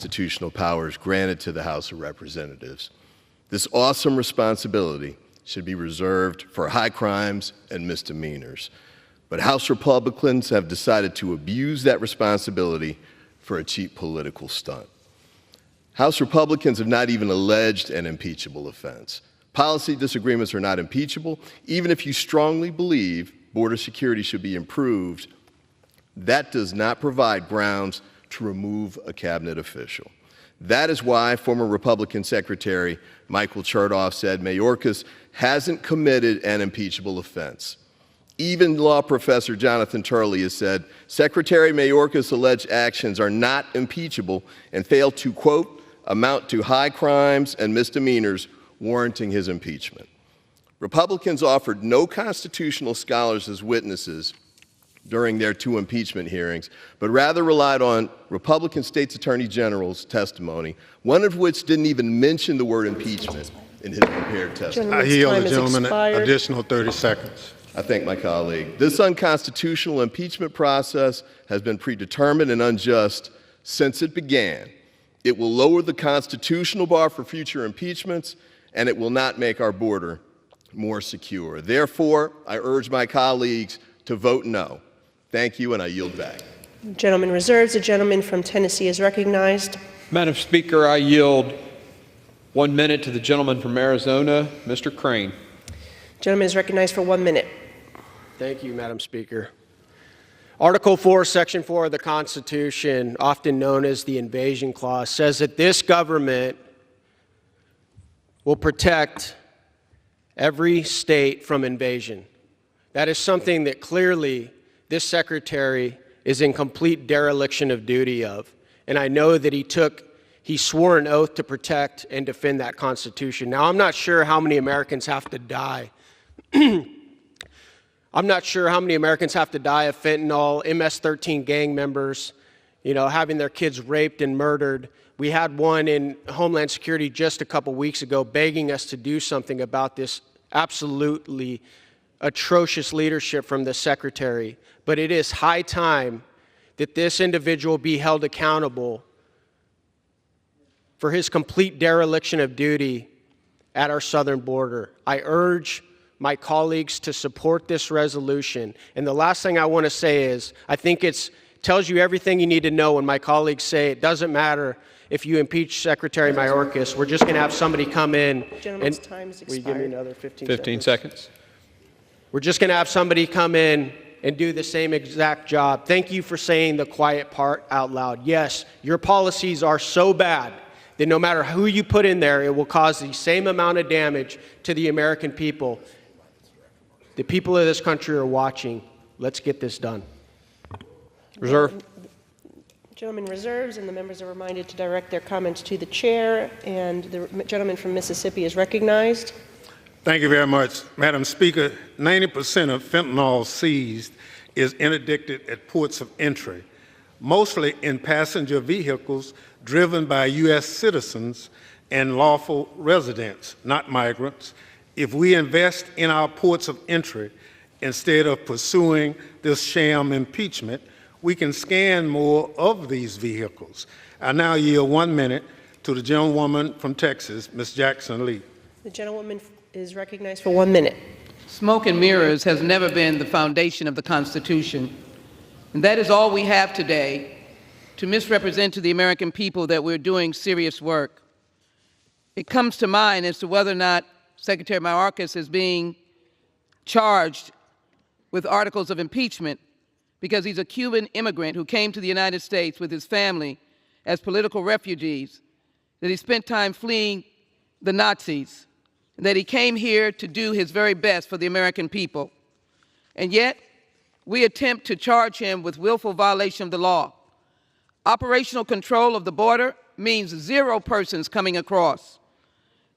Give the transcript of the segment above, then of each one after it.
constitutional powers granted to the House of Representatives. This awesome responsibility should be reserved for high crimes and misdemeanors. But House Republicans have decided to abuse that responsibility for a cheap political stunt. House Republicans have not even alleged an impeachable offense. Policy disagreements are not impeachable. Even if you strongly believe border security should be improved, that does not provide grounds to remove a cabinet official. That is why former Republican Secretary Michael Chertoff said Mayorkas hasn't committed an impeachable offense. Even law professor Jonathan Turley has said Secretary Mayorkas' alleged actions are not impeachable and fail to, quote, amount to high crimes and misdemeanors warranting his impeachment. Republicans offered no constitutional scholars as witnesses during their 2 impeachment hearings, but rather relied on Republican States Attorney General's testimony, one of which didn't even mention the word impeachment in his prepared testimony. I yield the gentleman an additional 30 seconds. I thank my colleague. This unconstitutional impeachment process has been predetermined and unjust since it began. It will lower the constitutional bar for future impeachments, and it will not make our border more secure. Therefore, I urge my colleagues to vote no. Thank you, and I yield back. Gentleman reserves. The gentleman from Tennessee is recognized. Madam Speaker, I yield 1 minute to the gentleman from Arizona, Mr. Crane. Gentleman is recognized for 1 minute. Thank you, Madam Speaker. Article 4, Section 4 of the Constitution, often known as the Invasion Clause, says that this government will protect every state from invasion. That is something that clearly this secretary is in complete dereliction of duty of. And I know that he swore an oath to protect and defend that Constitution. Now, I'm not sure how many Americans have to die. I'm not sure how many Americans have to die of fentanyl, MS-13 gang members, having their kids raped and murdered. We had one in Homeland Security just a couple weeks ago begging us to do something about this absolutely atrocious leadership from the secretary. But it is high time that this individual be held accountable for his complete dereliction of duty at our southern border. I urge my colleagues to support this resolution. And the last thing I want to say is, I think it tells you everything you need to know when my colleagues say it doesn't matter if you impeach Secretary Mayorkas. We're just going to have somebody come in. Gentleman's time is expired. Will you give me another 15 seconds? 15 seconds. We're just going to have somebody come in and do the same exact job. Thank you for saying the quiet part out loud. Yes, your policies are so bad that no matter who you put in there, it will cause the same amount of damage to the American people. The people of this country are watching. Let's get this done. Reserve. Gentleman reserves, and the members are reminded to direct their comments to the chair. And the gentleman from Mississippi is recognized. Thank you very much, Madam Speaker. 90% of fentanyl seized is interdicted at ports of entry, mostly in passenger vehicles driven by U.S. citizens and lawful residents, not migrants. If we invest in our ports of entry instead of pursuing this sham impeachment, we can scan more of these vehicles. I now yield 1 minute to the gentlewoman from Texas, Ms. Jackson Lee. The gentlewoman is recognized for 1 minute. Smoke and mirrors has never been the foundation of the Constitution. And that is all we have today to misrepresent to the American people that we're doing serious work. It comes to mind as to whether or not Secretary Mayorkas is being charged with articles of impeachment because he's a Cuban immigrant who came to the United States with his family as political refugees, that he spent time fleeing the Nazis, that he came here to do his very best for the American people. And yet, we attempt to charge him with willful violation of the law. Operational control of the border means 0 persons coming across.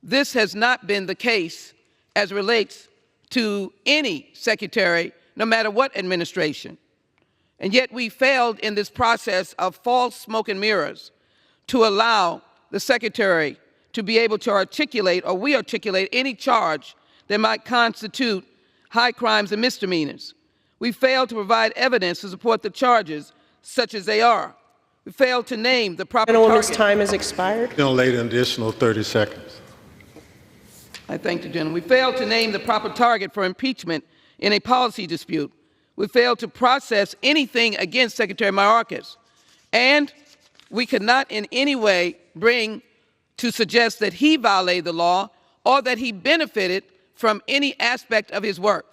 This has not been the case as it relates to any secretary, no matter what administration. And yet we failed in this process of false smoke and mirrors to allow the secretary to be able to articulate, or we articulate, any charge that might constitute high crimes and misdemeanors. We failed to provide evidence to support the charges such as they are. We failed to name the proper Gentlewoman's target. time has expired. Gentlelady, an additional 30 seconds. I thank the gentleman. We failed to name the proper target for impeachment in a policy dispute. We failed to process anything against Secretary Mayorkas. And we could not in any way bring to suggest that he violated the law or that he benefited from any aspect of his work.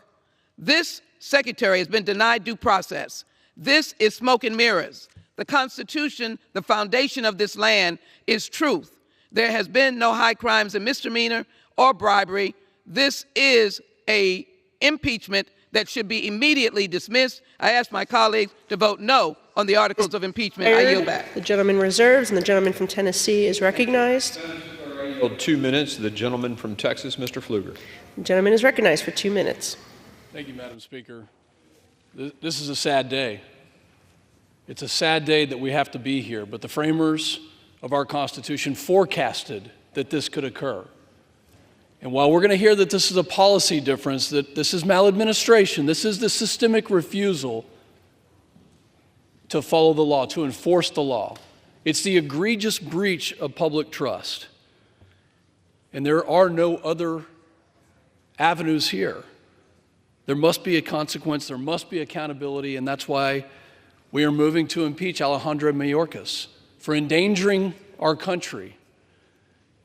This secretary has been denied due process. This is smoke and mirrors. The Constitution, the foundation of this land, is truth. There has been no high crimes and misdemeanor or bribery. This is an impeachment that should be immediately dismissed. I ask my colleagues to vote no on the articles of impeachment. I yield back. The gentleman reserves, and the gentleman from Tennessee is recognized. I yield 2 minutes to the gentleman from Texas, Mr. Pfluger. The gentleman is recognized for 2 minutes. Thank you, Madam Speaker. This is a sad day. It's a sad day that we have to be here, but the framers of our Constitution forecasted that this could occur. And while we're going to hear that this is a policy difference, that this is maladministration, this is the systemic refusal to follow the law, to enforce the law. It's the egregious breach of public trust. And there are no other avenues here. There must be a consequence, there must be accountability, and that's why we are moving to impeach Alejandro Mayorkas for endangering our country.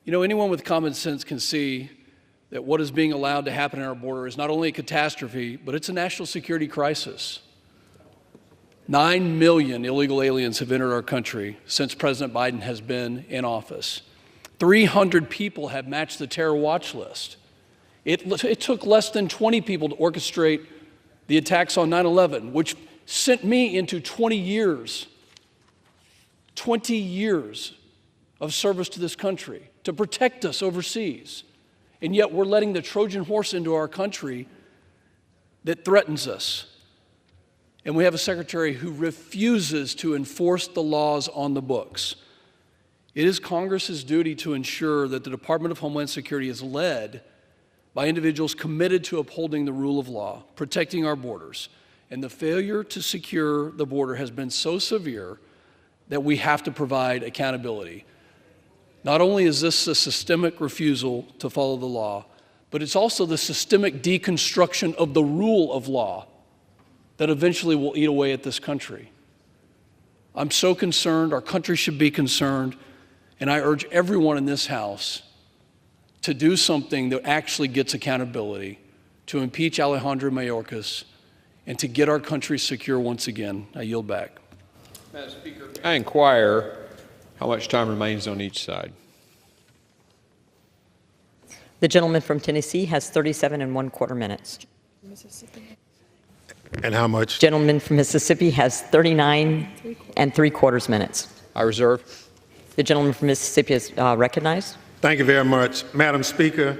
You know, anyone with common sense can see that what is being allowed to happen in our border is not only a catastrophe, but it's a national security crisis. 9 million illegal aliens have entered our country since President Biden has been in office. 300 people have matched the terror watch list. It took less than 20 people to orchestrate the attacks on 9/11, which sent me into 20 years of service to this country to protect us overseas. And yet we're letting the Trojan horse into our country that threatens us. And we have a secretary who refuses to enforce the laws on the books. It is Congress's duty to ensure that the Department of Homeland Security is led by individuals committed to upholding the rule of law, protecting our borders. And the failure to secure the border has been so severe that we have to provide accountability. Not only is this a systemic refusal to follow the law, but it's also the systemic deconstruction of the rule of law that eventually will eat away at this country. I'm so concerned, our country should be concerned, and I urge everyone in this House to do something that actually gets accountability, to impeach Alejandro Mayorkas, and to get our country secure once again. I yield back. Madam Speaker, may I inquire how much time remains on each side? The gentleman from Tennessee has 37 1/4 minutes. And how much? Gentleman from Mississippi has 39 3/4 minutes. I reserve. The gentleman from Mississippi is recognized. Thank you very much. Madam Speaker,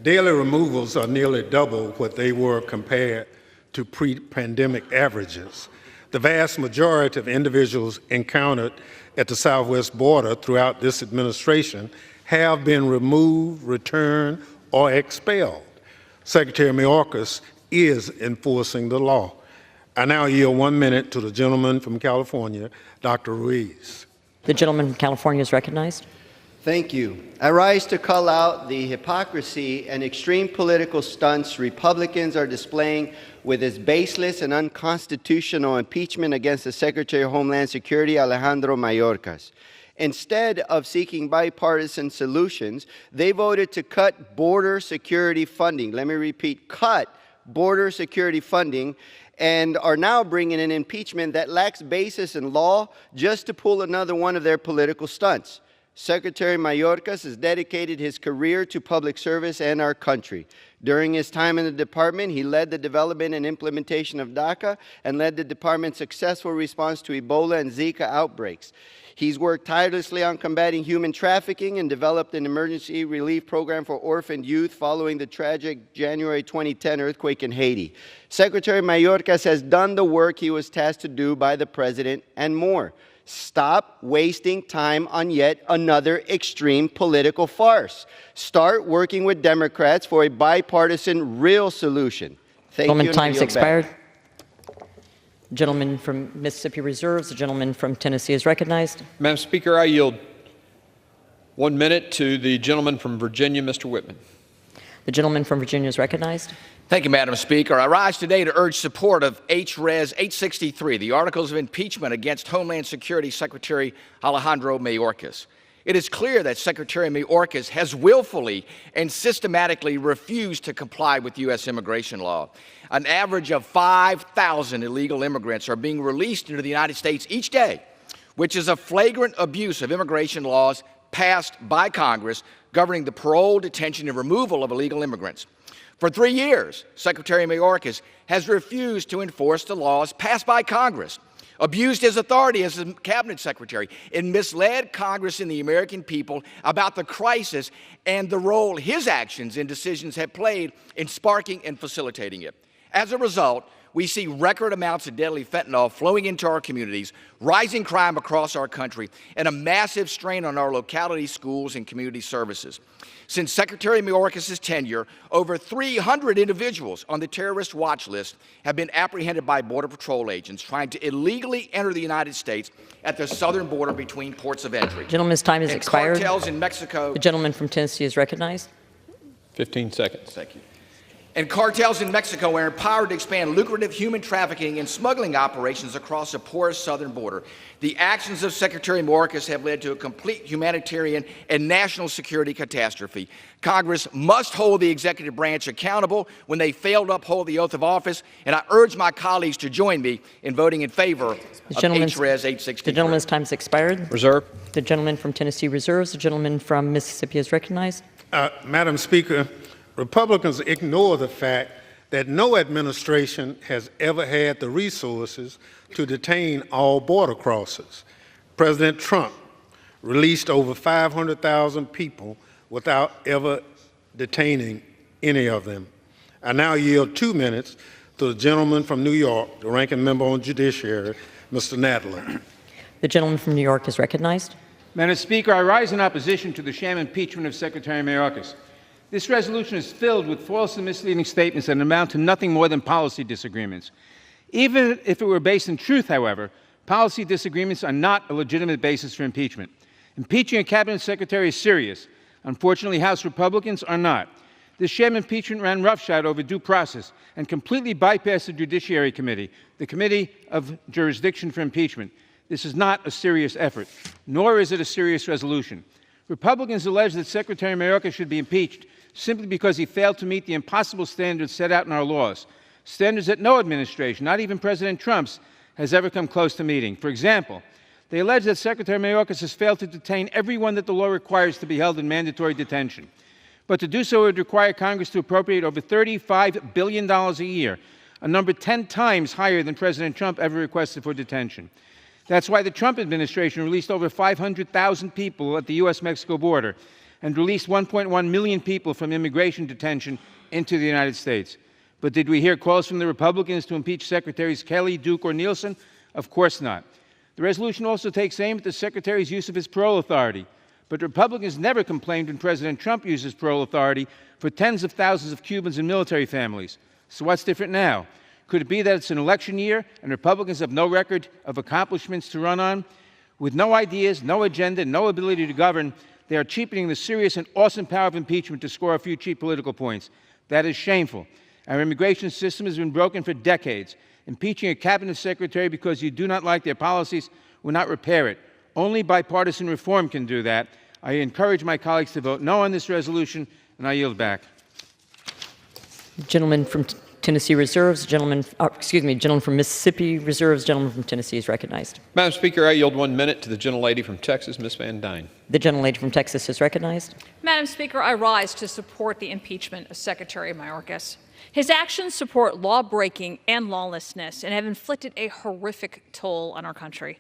daily removals are nearly double what they were compared to pre-pandemic averages. The vast majority of individuals encountered at the southwest border throughout this administration have been removed, returned, or expelled. Secretary Mayorkas is enforcing the law. I now yield 1 minute to the gentleman from California, Dr. Ruiz. The gentleman from California is recognized. Thank you. I rise to call out the hypocrisy and extreme political stunts Republicans are displaying with this baseless and unconstitutional impeachment against the Secretary of Homeland Security, Alejandro Mayorkas. Instead of seeking bipartisan solutions, they voted to cut border security funding. Let me repeat, cut border security funding, and are now bringing an impeachment that lacks basis in law just to pull another one of their political stunts. Secretary Mayorkas has dedicated his career to public service and our country. During his time in the department, he led the development and implementation of DACA and led the department's successful response to Ebola and Zika outbreaks. He's worked tirelessly on combating human trafficking and developed an emergency relief program for orphaned youth following the tragic January 2010 earthquake in Haiti. Secretary Mayorkas has done the work he was tasked to do by the president and more. Stop wasting time on yet another extreme political farce. Start working with Democrats for a bipartisan, real solution. Thank you. Gentleman, time's expired. The gentleman from Mississippi reserves. The gentleman from Tennessee is recognized. Madam Speaker, I yield 1 minute to the gentleman from Virginia, Mr. Whitman. The gentleman from Virginia is recognized. Thank you, Madam Speaker. I rise today to urge support of H.Res. 863, the Articles of Impeachment against Homeland Security Secretary Alejandro Mayorkas. It is clear that Secretary Mayorkas has willfully and systematically refused to comply with U.S. immigration law. An average of 5,000 illegal immigrants are being released into the United States each day, which is a flagrant abuse of immigration laws passed by Congress governing the parole, detention, and removal of illegal immigrants. For 3 years, Secretary Mayorkas has refused to enforce the laws passed by Congress, abused his authority as a cabinet secretary, and misled Congress and the American people about the crisis and the role his actions and decisions have played in sparking and facilitating it. As a result, we see record amounts of deadly fentanyl flowing into our communities, rising crime across our country, and a massive strain on our locality, schools, and community services. Since Secretary Mayorkas' tenure, over 300 individuals on the terrorist watch list have been apprehended by Border Patrol agents trying to illegally enter the United States at the southern border between ports of entry. Gentleman's time has expired. Cartels in Mexico. The gentleman from Tennessee is recognized. 15 seconds. Thank you. And cartels in Mexico are empowered to expand lucrative human trafficking and smuggling operations across the porous southern border. The actions of Secretary Mayorkas have led to a complete humanitarian and national security catastrophe. Congress must hold the executive branch accountable when they fail to uphold the oath of office, and I urge my colleagues to join me in voting in favor of H.Res. 863. The gentleman's time has expired. Reserve. The gentleman from Tennessee reserves. The gentleman from Mississippi is recognized. Madam Speaker, Republicans ignore the fact that no administration has ever had the resources to detain all border crossers. President Trump released over 500,000 people without ever detaining any of them. I now yield 2 minutes to the gentleman from New York, the ranking member on Judiciary, Mr. Nadler. The gentleman from New York is recognized. Madam Speaker, I rise in opposition to the sham impeachment of Secretary Mayorkas. This resolution is filled with false and misleading statements that amount to nothing more than policy disagreements. Even if it were based in truth, however, policy disagreements are not a legitimate basis for impeachment. Impeaching a cabinet secretary is serious. Unfortunately, House Republicans are not. This sham impeachment ran roughshod over due process and completely bypassed the Judiciary Committee, the Committee of Jurisdiction for Impeachment. This is not a serious effort, nor is it a serious resolution. Republicans allege that Secretary Mayorkas should be impeached simply because he failed to meet the impossible standards set out in our laws, standards that no administration, not even President Trump's, has ever come close to meeting. For example, they allege that Secretary Mayorkas has failed to detain everyone that the law requires to be held in mandatory detention. But to do so would require Congress to appropriate over $35 billion a year, a number 10 times higher than President Trump ever requested for detention. That's why the Trump administration released over 500,000 people at the U.S.-Mexico border and released 1.1 million people from immigration detention into the United States. But did we hear calls from the Republicans to impeach Secretaries Kelly, Duke, or Nielsen? Of course not. The resolution also takes aim at the Secretary's use of his parole authority. But Republicans never complained when President Trump used his parole authority for tens of thousands of Cubans and military families. So what's different now? Could it be that it's an election year and Republicans have no record of accomplishments to run on? With no ideas, no agenda, no ability to govern, they are cheapening the serious and awesome power of impeachment to score a few cheap political points. That is shameful. Our immigration system has been broken for decades. Impeaching a cabinet secretary because you do not like their policies will not repair it. Only bipartisan reform can do that. I encourage my colleagues to vote no on this resolution, and I yield back. Gentleman from Tennessee reserves. Gentleman from Mississippi reserves. Gentleman from Tennessee is recognized. Madam Speaker, I yield 1 minute to the gentlelady from Texas, Ms. Van Dyne. The gentlelady from Texas is recognized. Madam Speaker, I rise to support the impeachment of Secretary Mayorkas. His actions support law-breaking and lawlessness and have inflicted a horrific toll on our country.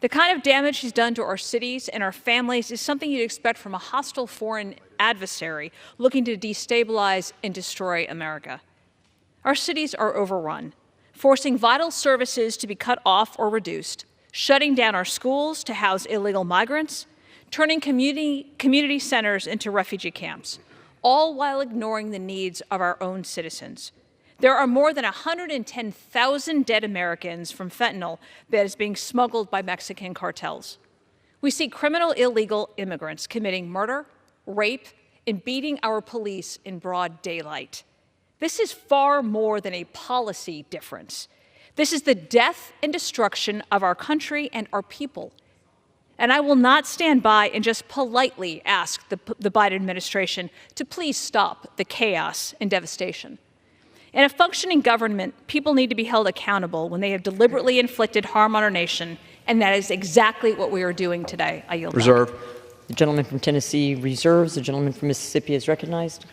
The kind of damage he's done to our cities and our families is something you'd expect from a hostile foreign adversary looking to destabilize and destroy America. Our cities are overrun, forcing vital services to be cut off or reduced, shutting down our schools to house illegal migrants, turning community centers into refugee camps, all while ignoring the needs of our own citizens. There are more than 110,000 dead Americans from fentanyl that is being smuggled by Mexican cartels. We see criminal illegal immigrants committing murder, rape, and beating our police in broad daylight. This is far more than a policy difference. This is the death and destruction of our country and our people. And I will not stand by and just politely ask the Biden administration to please stop the chaos and devastation. In a functioning government, people need to be held accountable when they have deliberately inflicted harm on our nation, and that is exactly what we are doing today. I yield back. Reserve. The gentleman from Tennessee reserves. The gentleman from Mississippi is recognized.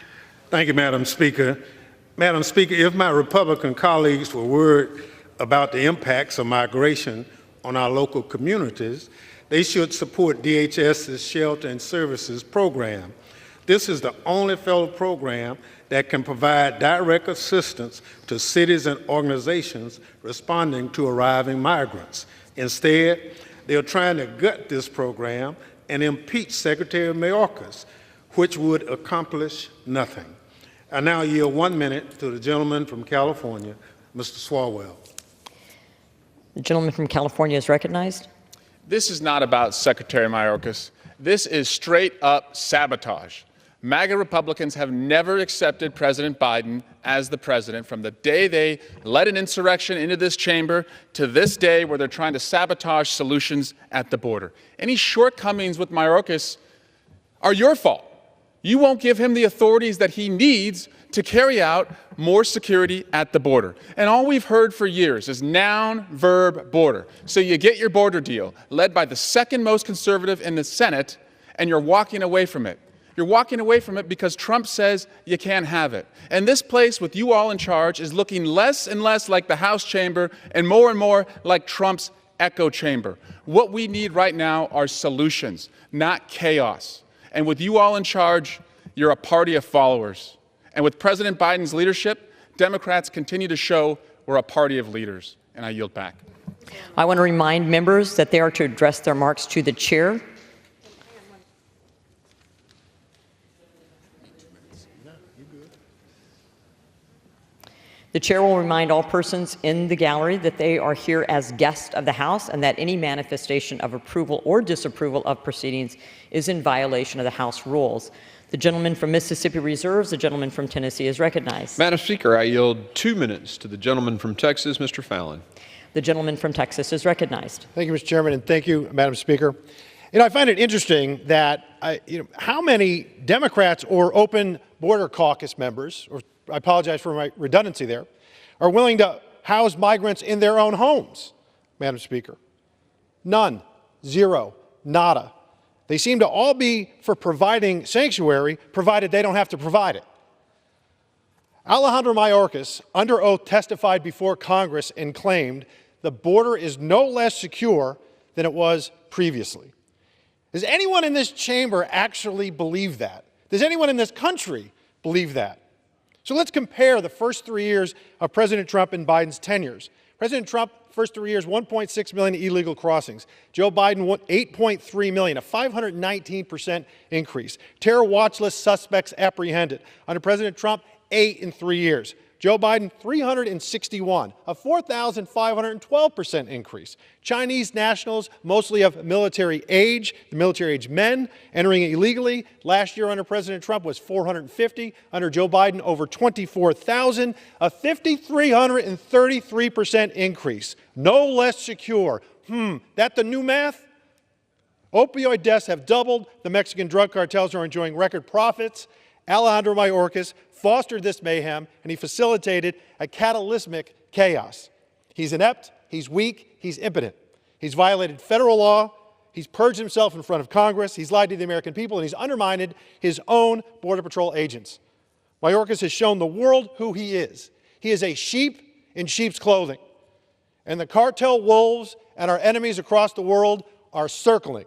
Thank you, Madam Speaker. Madam Speaker, if my Republican colleagues were worried about the impacts of migration on our local communities, they should support DHS's Shelter and Services program. This is the only federal program that can provide direct assistance to cities and organizations responding to arriving migrants. Instead, they are trying to gut this program and impeach Secretary Mayorkas, which would accomplish nothing. I now yield 1 minute to the gentleman from California, Mr. Swalwell. The gentleman from California is recognized. This is not about Secretary Mayorkas. This is straight up sabotage. MAGA Republicans have never accepted President Biden as the president from the day they led an insurrection into this chamber to this day where they're trying to sabotage solutions at the border. Any shortcomings with Mayorkas are your fault. You won't give him the authorities that he needs to carry out more security at the border. And all we've heard for years is noun, verb, border. So you get your border deal, led by the second most conservative in the Senate, and you're walking away from it. You're walking away from it because Trump says you can't have it. And this place, with you all in charge, is looking less and less like the House chamber and more like Trump's echo chamber. What we need right now are solutions, not chaos. And with you all in charge, you're a party of followers. And with President Biden's leadership, Democrats continue to show we're a party of leaders. And I yield back. I want to remind members that they are to address their remarks to the chair. The chair will remind all persons in the gallery that they are here as guests of the House and that any manifestation of approval or disapproval of proceedings is in violation of the House rules. The gentleman from Mississippi reserves. The gentleman from Tennessee is recognized. Madam Speaker, I yield 2 minutes to the gentleman from Texas, Mr. Fallon. The gentleman from Texas is recognized. Thank you, Mr. Chairman, and thank you, Madam Speaker. I find it interesting that how many Democrats or open border caucus members, or I apologize for my redundancy there, are willing to house migrants in their own homes, Madam Speaker. None, zero, nada. They seem to all be for providing sanctuary, provided they don't have to provide it. Alejandro Mayorkas, under oath, testified before Congress and claimed the border is no less secure than it was previously. Does anyone in this chamber actually believe that? Does anyone in this country believe that? So let's compare the first 3 years of President Trump and Biden's tenures. President Trump, first 3 years, 1.6 million illegal crossings. Joe Biden, 8.3 million, a 519% increase. Terror watch list suspects apprehended. Under President Trump, 8 in 3 years. Joe Biden, 361, a 4,512% increase. Chinese nationals, mostly of military age, the military-age men entering illegally, last year under President Trump was 450. Under Joe Biden, over 24,000, a 5,333% increase. No less secure. That the new math? Opioid deaths have doubled. The Mexican drug cartels are enjoying record profits. Alejandro Mayorkas fostered this mayhem, and he facilitated a cataclysmic chaos. He's inept, he's weak, he's impotent. He's violated federal law, he's purged himself in front of Congress, he's lied to the American people, and he's undermined his own Border Patrol agents. Mayorkas has shown the world who he is. He is a sheep in sheep's clothing. And the cartel wolves and our enemies across the world are circling.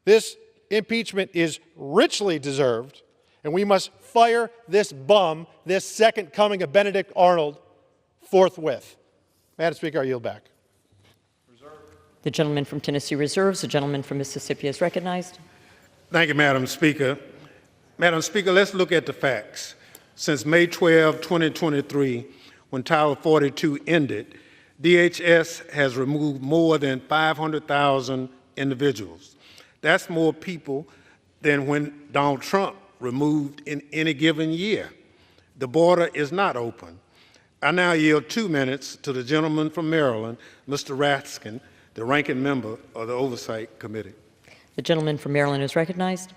This impeachment is richly deserved, and we must fire this bum, this second coming of Benedict Arnold, forthwith. Madam Speaker, I yield back. The gentleman from Tennessee reserves. The gentleman from Mississippi is recognized. Thank you, Madam Speaker. Madam Speaker, let's look at the facts. Since May 12, 2023, when Title 42 ended, DHS has removed more than 500,000 individuals. That's more people than when Donald Trump removed in any given year. The border is not open. I now yield 2 minutes to the gentleman from Maryland, Mr. Raskin, the ranking member of the Oversight Committee. The gentleman from Maryland is recognized.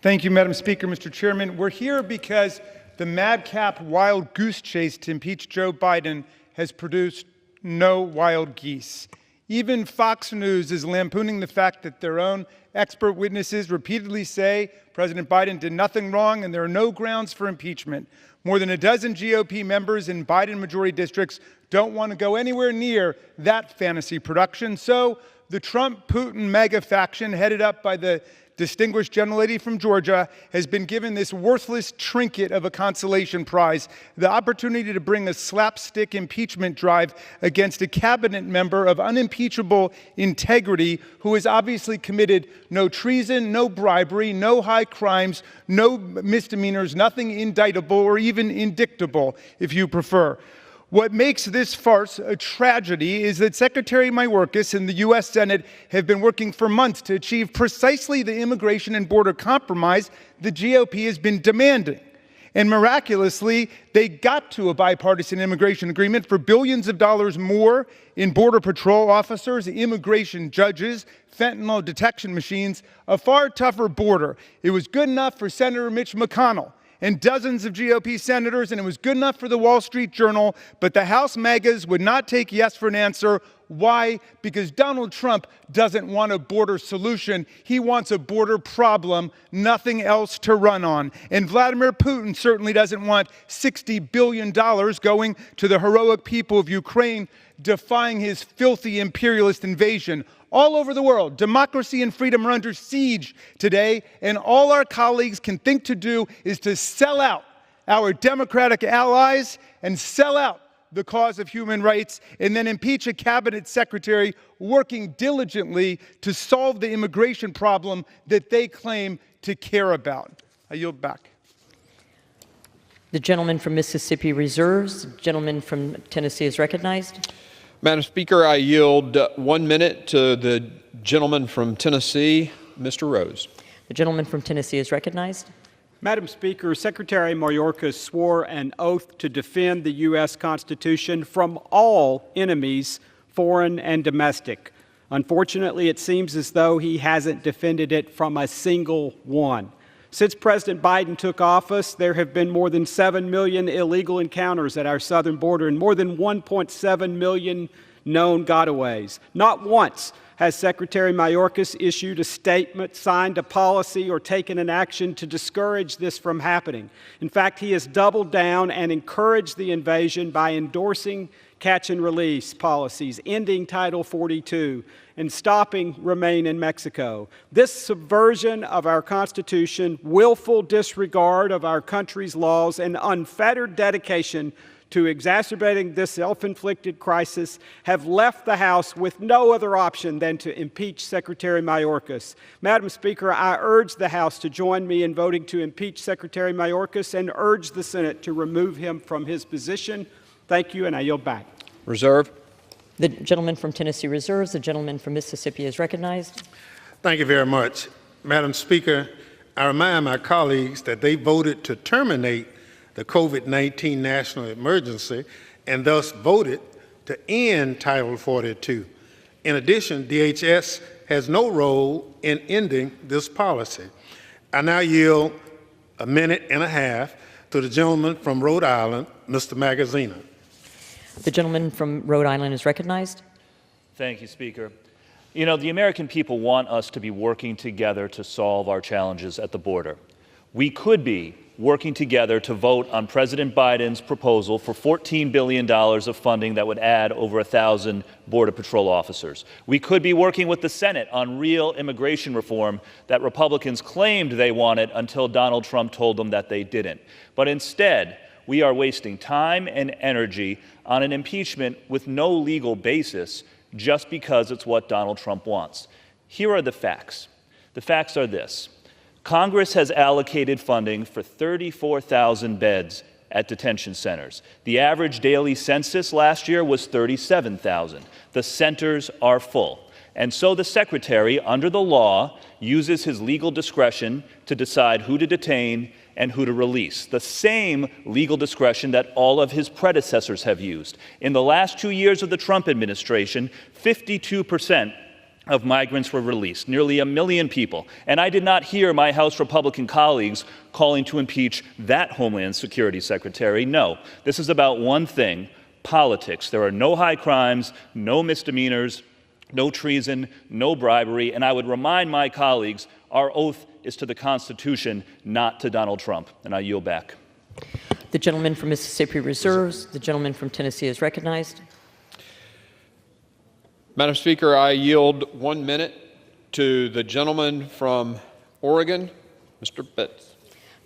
Thank you, Madam Speaker. Mr. Chairman, we're here because the madcap wild goose chase to impeach Joe Biden has produced no wild geese. Even Fox News is lampooning the fact that their own expert witnesses repeatedly say President Biden did nothing wrong and there are no grounds for impeachment. More than a dozen GOP members in Biden-majority districts don't want to go anywhere near that fantasy production. So the Trump-Putin mega faction, headed up by the distinguished gentlelady from Georgia, has been given this worthless trinket of a consolation prize, the opportunity to bring a slapstick impeachment drive against a cabinet member of unimpeachable integrity who has obviously committed no treason, no bribery, no high crimes, no misdemeanors, nothing indictable or even indictable, if you prefer. What makes this farce a tragedy is that Secretary Mayorkas and the U.S. Senate have been working for months to achieve precisely the immigration and border compromise the GOP has been demanding. And miraculously, they got to a bipartisan immigration agreement for billions of dollars more in Border Patrol officers, immigration judges, fentanyl detection machines, a far tougher border. It was good enough for Senator Mitch McConnell and dozens of GOP senators, and it was good enough for the Wall Street Journal, but the House MAGAs would not take yes for an answer. Why? Because Donald Trump doesn't want a border solution. He wants a border problem, nothing else to run on. And Vladimir Putin certainly doesn't want $60 billion going to the heroic people of Ukraine, defying his filthy imperialist invasion. All over the world, democracy and freedom are under siege today, and all our colleagues can think to do is to sell out our Democratic allies and sell out the cause of human rights, and then impeach a cabinet secretary working diligently to solve the immigration problem that they claim to care about. I yield back. The gentleman from Mississippi reserves. The gentleman from Tennessee is recognized. Madam Speaker, I yield 1 minute to the gentleman from Tennessee, Mr. Rose. The gentleman from Tennessee is recognized. Madam Speaker, Secretary Mayorkas swore an oath to defend the U.S. Constitution from all enemies, foreign and domestic. Unfortunately, it seems as though he hasn't defended it from a single one. Since President Biden took office, there have been more than 7 million illegal encounters at our southern border and more than 1.7 million known gotaways. Not once has Secretary Mayorkas issued a statement, signed a policy, or taken an action to discourage this from happening. In fact, he has doubled down and encouraged the invasion by endorsing catch and release policies, ending Title 42, and stopping Remain in Mexico. This subversion of our Constitution, willful disregard of our country's laws, and unfettered dedication to exacerbating this self-inflicted crisis have left the House with no other option than to impeach Secretary Mayorkas. Madam Speaker, I urge the House to join me in voting to impeach Secretary Mayorkas and urge the Senate to remove him from his position. Thank you, and I yield back. Reserve. The gentleman from Tennessee reserves. The gentleman from Mississippi is recognized. Thank you very much. Madam Speaker, I remind my colleagues that they voted to terminate the COVID-19 national emergency and thus voted to end Title 42. In addition, DHS has no role in ending this policy. I now yield a minute and a half to the gentleman from Rhode Island, Mr. Magaziner. The gentleman from Rhode Island is recognized. Thank you, Speaker. You know, the American people want us to be working together to solve our challenges at the border. We could be working together to vote on President Biden's proposal for $14 billion of funding that would add over 1,000 Border Patrol officers. We could be working with the Senate on real immigration reform that Republicans claimed they wanted until Donald Trump told them that they didn't. But instead, we are wasting time and energy on an impeachment with no legal basis just because it's what Donald Trump wants. Here are the facts. The facts are this. Congress has allocated funding for 34,000 beds at detention centers. The average daily census last year was 37,000. The centers are full. And so the Secretary, under the law, uses his legal discretion to decide who to detain and who to release, the same legal discretion that all of his predecessors have used. In the last 2 years of the Trump administration, 52% of migrants were released, nearly 1 million people. And I did not hear my House Republican colleagues calling to impeach that Homeland Security Secretary. No, this is about one thing: politics. There are no high crimes, no misdemeanors, no treason, no bribery. And I would remind my colleagues, our oath is to the Constitution, not to Donald Trump. And I yield back. The gentleman from Mississippi reserves. The gentleman from Tennessee is recognized. Madam Speaker, I yield 1 minute to the gentleman from Oregon, Mr. Betts.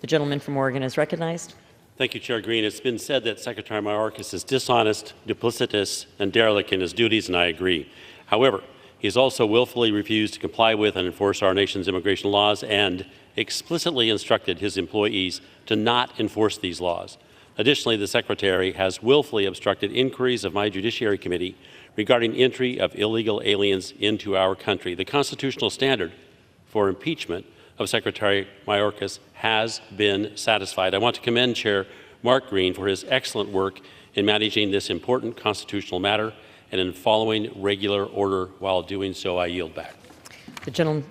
The gentleman from Oregon is recognized. Thank you, Chair Green. It's been said that Secretary Mayorkas is dishonest, duplicitous, and derelict in his duties, and I agree. However, he has also willfully refused to comply with and enforce our nation's immigration laws and explicitly instructed his employees to not enforce these laws. Additionally, the Secretary has willfully obstructed inquiries of my Judiciary Committee regarding entry of illegal aliens into our country. The constitutional standard for impeachment of Secretary Mayorkas has been satisfied. I want to commend Chair Mark Green for his excellent work in managing this important constitutional matter and in following regular order. While doing so, I yield back. The gentleman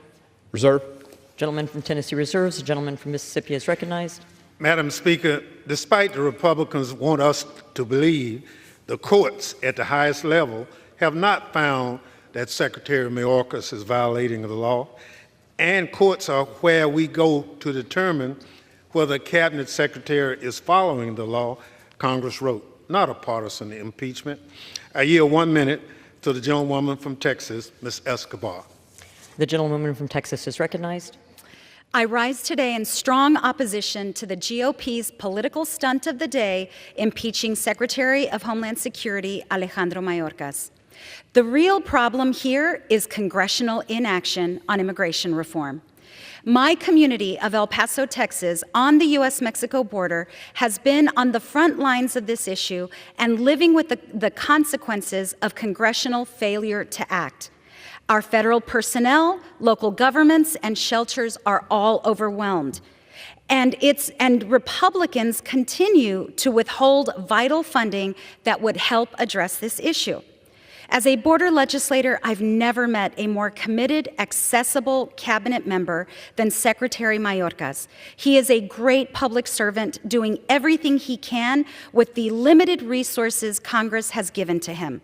from Tennessee reserves. The gentleman from Mississippi is recognized. Madam Speaker, despite the Republicans want us to believe, the courts at the highest level have not found that Secretary Mayorkas is violating the law, and courts are where we go to determine whether a cabinet secretary is following the law Congress wrote, not a partisan impeachment. I yield 1 minute to the gentlewoman from Texas, Ms. Escobar. The gentlewoman from Texas is recognized. I rise today in strong opposition to the GOP's political stunt of the day, impeaching Secretary of Homeland Security Alejandro Mayorkas. The real problem here is congressional inaction on immigration reform. My community of El Paso, Texas, on the U.S.-Mexico border, has been on the front lines of this issue and living with the consequences of congressional failure to act. Our federal personnel, local governments, and shelters are all overwhelmed. And Republicans continue to withhold vital funding that would help address this issue. As a border legislator, I've never met a more committed, accessible cabinet member than Secretary Mayorkas. He is a great public servant doing everything he can with the limited resources Congress has given to him.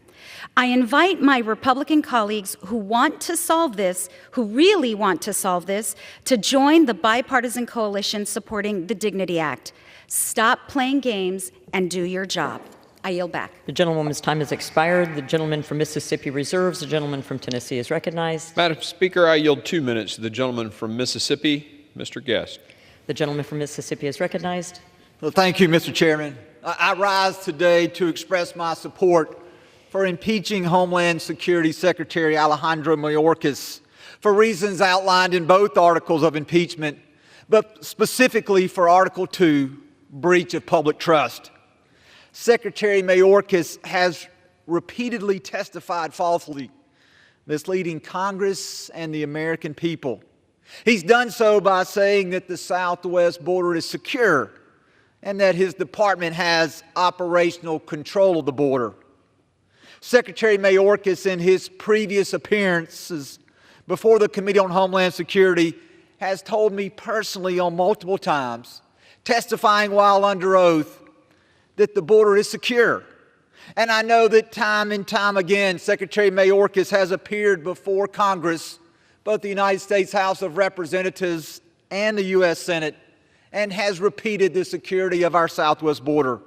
I invite my Republican colleagues who want to solve this, who really want to solve this, to join the bipartisan coalition supporting the Dignity Act. Stop playing games and do your job. I yield back. The gentlewoman's time has expired. The gentleman from Mississippi reserves. The gentleman from Tennessee is recognized. Madam Speaker, I yield 2 minutes to the gentleman from Mississippi, Mr. Guest. The gentleman from Mississippi is recognized. Well, thank you, Mr. Chairman. I rise today to express my support for impeaching Homeland Security Secretary Alejandro Mayorkas for reasons outlined in both articles of impeachment, but specifically for Article 2, breach of public trust. Secretary Mayorkas has repeatedly testified falsely, misleading Congress and the American people. He's done so by saying that the southwest border is secure and that his department has operational control of the border. Secretary Mayorkas, in his previous appearances before the Committee on Homeland Security, has told me personally on multiple times, testifying while under oath, that the border is secure. And I know that time and time again, Secretary Mayorkas has appeared before Congress, both the United States House of Representatives and the U.S. Senate, and has repeated the security of our southwest border.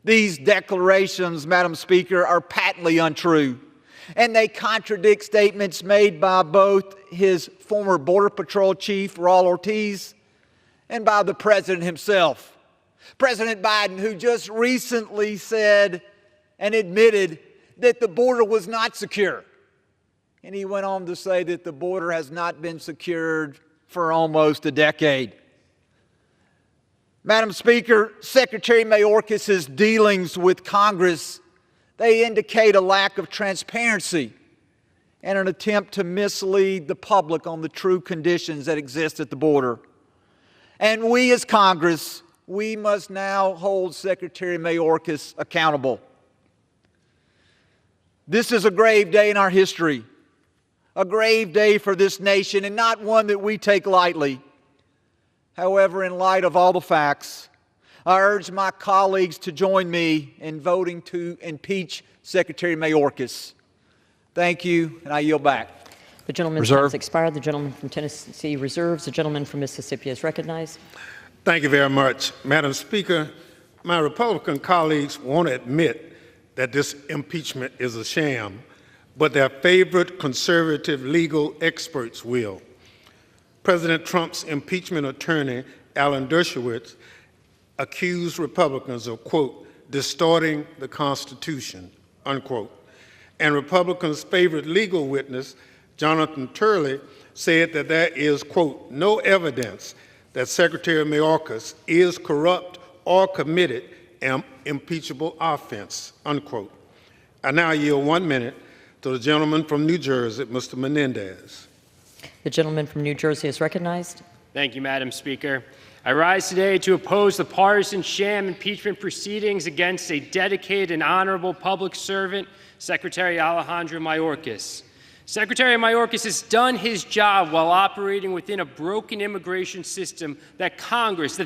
These declarations, Madam Speaker, are patently untrue, and they contradict statements made by both his former Border Patrol Chief, Raul Ortiz, and by the President himself. President Biden, who just recently said and admitted that the border was not secure. And he went on to say that the border has not been secured for almost a decade. Madam Speaker, Secretary Mayorkas's dealings with Congress, they indicate a lack of transparency and an attempt to mislead the public on the true conditions that exist at the border. And we as Congress, we must now hold Secretary Mayorkas accountable. This is a grave day in our history, a grave day for this nation, and not one that we take lightly. However, in light of all the facts, I urge my colleagues to join me in voting to impeach Secretary Mayorkas. Thank you, and I yield back. The gentleman's time has expired. The gentleman from Tennessee reserves. The gentleman from Mississippi is recognized. Thank you very much. Madam Speaker, my Republican colleagues won't admit that this impeachment is a sham, but their favorite conservative legal experts will. President Trump's impeachment attorney, Alan Dershowitz, accused Republicans of, quote, distorting the Constitution, unquote. And Republicans' favorite legal witness, Jonathan Turley, said that there is, quote, no evidence that Secretary Mayorkas is corrupt or committed an impeachable offense, unquote. I now yield 1 minute to the gentleman from New Jersey, Mr. Menendez. The gentleman from New Jersey is recognized. Thank you, Madam Speaker. I rise today to oppose the partisan sham impeachment proceedings against a dedicated and honorable public servant, Secretary Alejandro Mayorkas. Secretary Mayorkas has done his job while operating within a broken immigration system that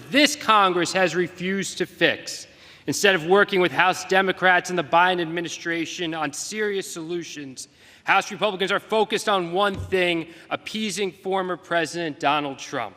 this Congress has refused to fix. Instead of working with House Democrats and the Biden administration on serious solutions, House Republicans are focused on one thing: appeasing former President Donald Trump.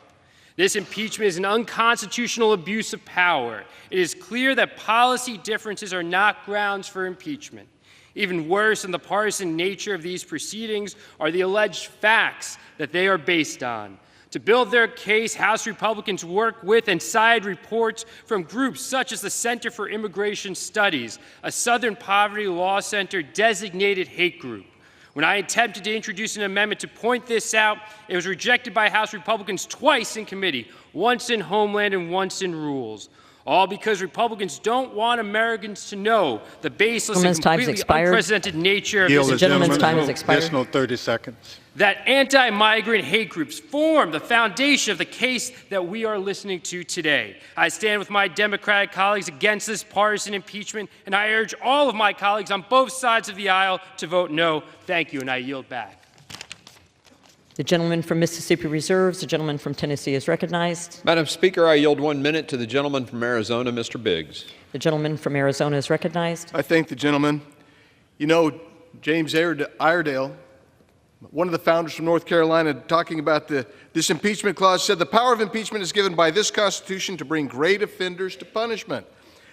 This impeachment is an unconstitutional abuse of power. It is clear that policy differences are not grounds for impeachment. Even worse than the partisan nature of these proceedings are the alleged facts that they are based on. To build their case, House Republicans work with and cite reports from groups such as the Center for Immigration Studies, a Southern Poverty Law Center designated hate group. When I attempted to introduce an amendment to point this out, it was rejected by House Republicans twice in committee, once in Homeland and once in Rules. All because Republicans don't want Americans to know the baseless and completely unprecedented nature of this. The gentleman's time has expired. Additional 30 seconds. That anti-migrant hate groups form the foundation of the case that we are listening to today. I stand with my Democratic colleagues against this partisan impeachment, and I urge all of my colleagues on both sides of the aisle to vote no. Thank you, and I yield back. The gentleman from Mississippi reserves. The gentleman from Tennessee is recognized. Madam Speaker, I yield 1 minute to the gentleman from Arizona, Mr. Biggs. The gentleman from Arizona is recognized. I thank the gentleman. You know, James Iredale, one of the founders from North Carolina, talking about this impeachment clause, said the power of impeachment is given by this Constitution to bring great offenders to punishment.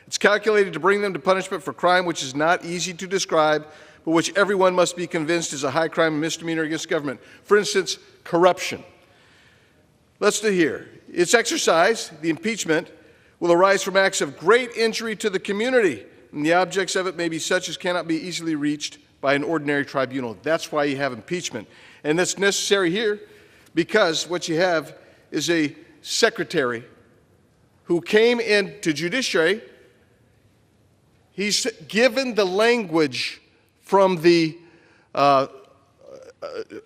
It's calculated to bring them to punishment for crime which is not easy to describe, but which everyone must be convinced is a high crime and misdemeanor against government. For instance, corruption. Let's do here. Its exercise, the impeachment, will arise from acts of great injury to the community, and the objects of it may be such as cannot be easily reached by an ordinary tribunal. That's why you have impeachment. And that's necessary here because what you have is a secretary who came into judiciary. He's given the language from the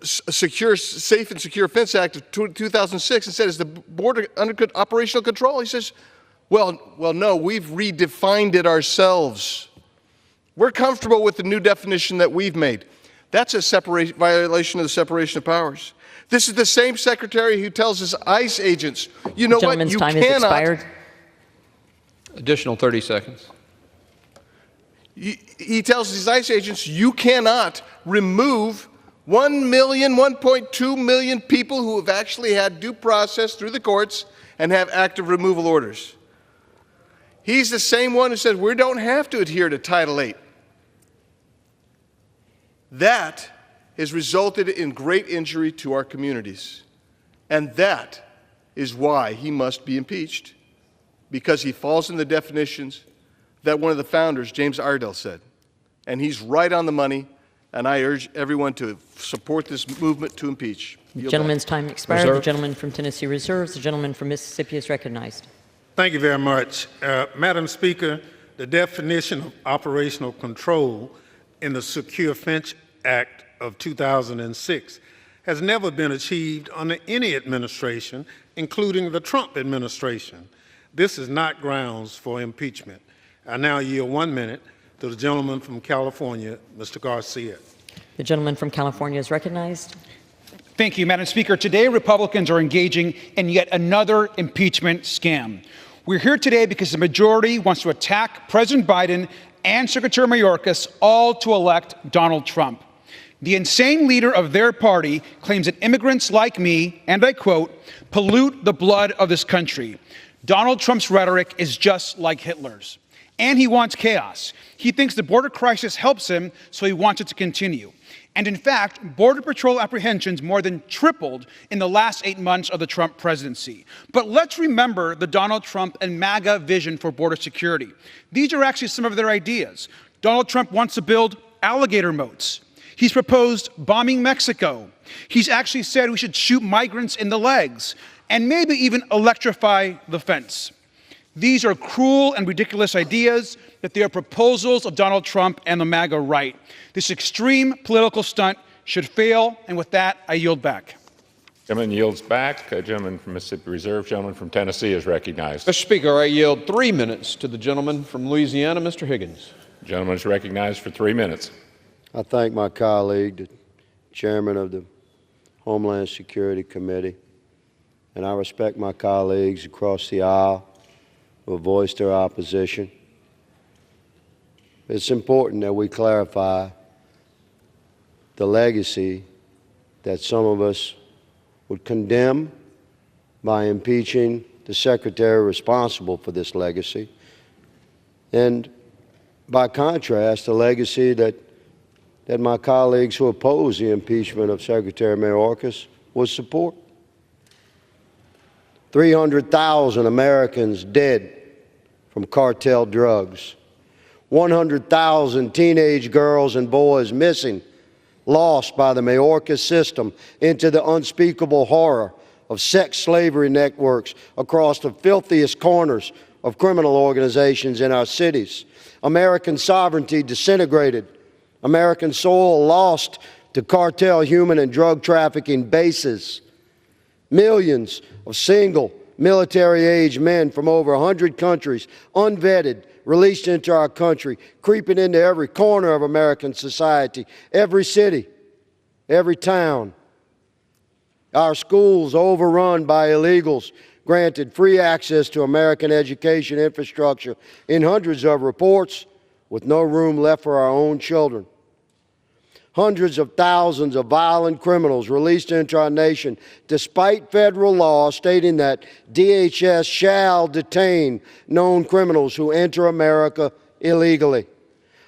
Safe and Secure Fence Act of 2006 and said, is the border under operational control? He says, well, no, we've redefined it ourselves. We're comfortable with the new definition that we've made. That's a violation of the separation of powers. This is the same secretary who tells his ICE agents, you know what, you time cannot. has expired. Additional 30 seconds. He tells his ICE agents, you cannot remove 1 million, 1.2 million people who have actually had due process through the courts and have active removal orders. He's the same one who says we don't have to adhere to Title VIII. That has resulted in great injury to our communities. And that is why he must be impeached, because he falls in the definitions that one of the founders, James Iredale, said. And he's right on the money, and I urge everyone to support this movement to impeach. The gentleman's time expired. The gentleman from Tennessee reserves. The gentleman from Mississippi is recognized. Thank you very much. Madam Speaker, the definition of operational control in the Secure Fence Act of 2006 has never been achieved under any administration, including the Trump administration. This is not grounds for impeachment. I now yield 1 minute to the gentleman from California, Mr. Garcia. The gentleman from California is recognized. Thank you, Madam Speaker. Today, Republicans are engaging in yet another impeachment scam. We're here today because the majority wants to attack President Biden and Secretary Mayorkas, all to elect Donald Trump. The insane leader of their party claims that immigrants like me, and I quote, pollute the blood of this country. Donald Trump's rhetoric is just like Hitler's. And he wants chaos. He thinks the border crisis helps him, so he wants it to continue. And in fact, Border Patrol apprehensions more than tripled in the last 8 months of the Trump presidency. But let's remember the Donald Trump and MAGA vision for border security. These are actually some of their ideas. Donald Trump wants to build alligator moats. He's proposed bombing Mexico. He's actually said we should shoot migrants in the legs and maybe even electrify the fence. These are cruel and ridiculous ideas, that they are proposals of Donald Trump and the MAGA right. This extreme political stunt should fail, and with that, I yield back. Gentleman yields back. A gentleman from Mississippi Reserve, gentleman from Tennessee is recognized. Mr. Speaker, I yield 3 minutes to the gentleman from Louisiana, Mr. Higgins. The gentleman is recognized for 3 minutes. I thank my colleague, the chairman of the Homeland Security Committee, and I respect my colleagues across the aisle who have voiced their opposition. It's important that we clarify the legacy that some of us would condemn by impeaching the secretary responsible for this legacy, and by contrast, the legacy that my colleagues who oppose the impeachment of Secretary Mayorkas would support. 300,000 Americans dead from cartel drugs. 100,000 teenage girls and boys missing, lost by the Mayorkas system into the unspeakable horror of sex slavery networks across the filthiest corners of criminal organizations in our cities. American sovereignty disintegrated. American soil lost to cartel human and drug trafficking bases. Millions of single military-age men from over 100 countries, unvetted, released into our country, creeping into every corner of American society, every city, every town. Our schools overrun by illegals, granted free access to American education infrastructure in hundreds of reports, with no room left for our own children. Hundreds of thousands of violent criminals released into our nation, despite federal law stating that DHS shall detain known criminals who enter America illegally.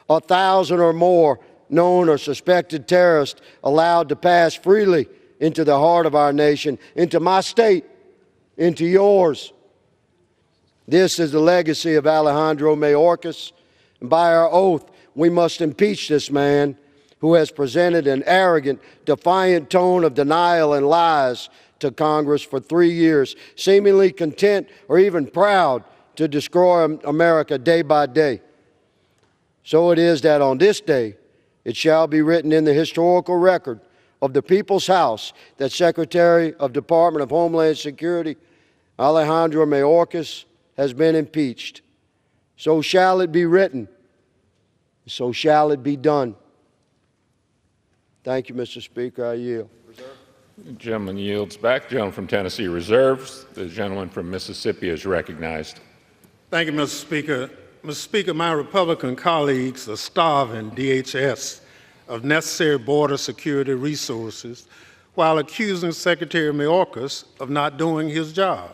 1,000 or more known or suspected terrorists allowed to pass freely into the heart of our nation, into my state, into yours. This is the legacy of Alejandro Mayorkas, and by our oath, we must impeach this man who has presented an arrogant, defiant tone of denial and lies to Congress for 3 years, seemingly content or even proud to destroy America day by day. So it is that on this day, it shall be written in the historical record of the People's House that Secretary of Department of Homeland Security Alejandro Mayorkas has been impeached. So shall it be written. So shall it be done. Thank you, Mr. Speaker. I yield. The gentleman yields back. The gentleman from Tennessee reserves. The gentleman from Mississippi is recognized. Thank you, Mr. Speaker. Mr. Speaker, my Republican colleagues are starving DHS of necessary border security resources while accusing Secretary Mayorkas of not doing his job.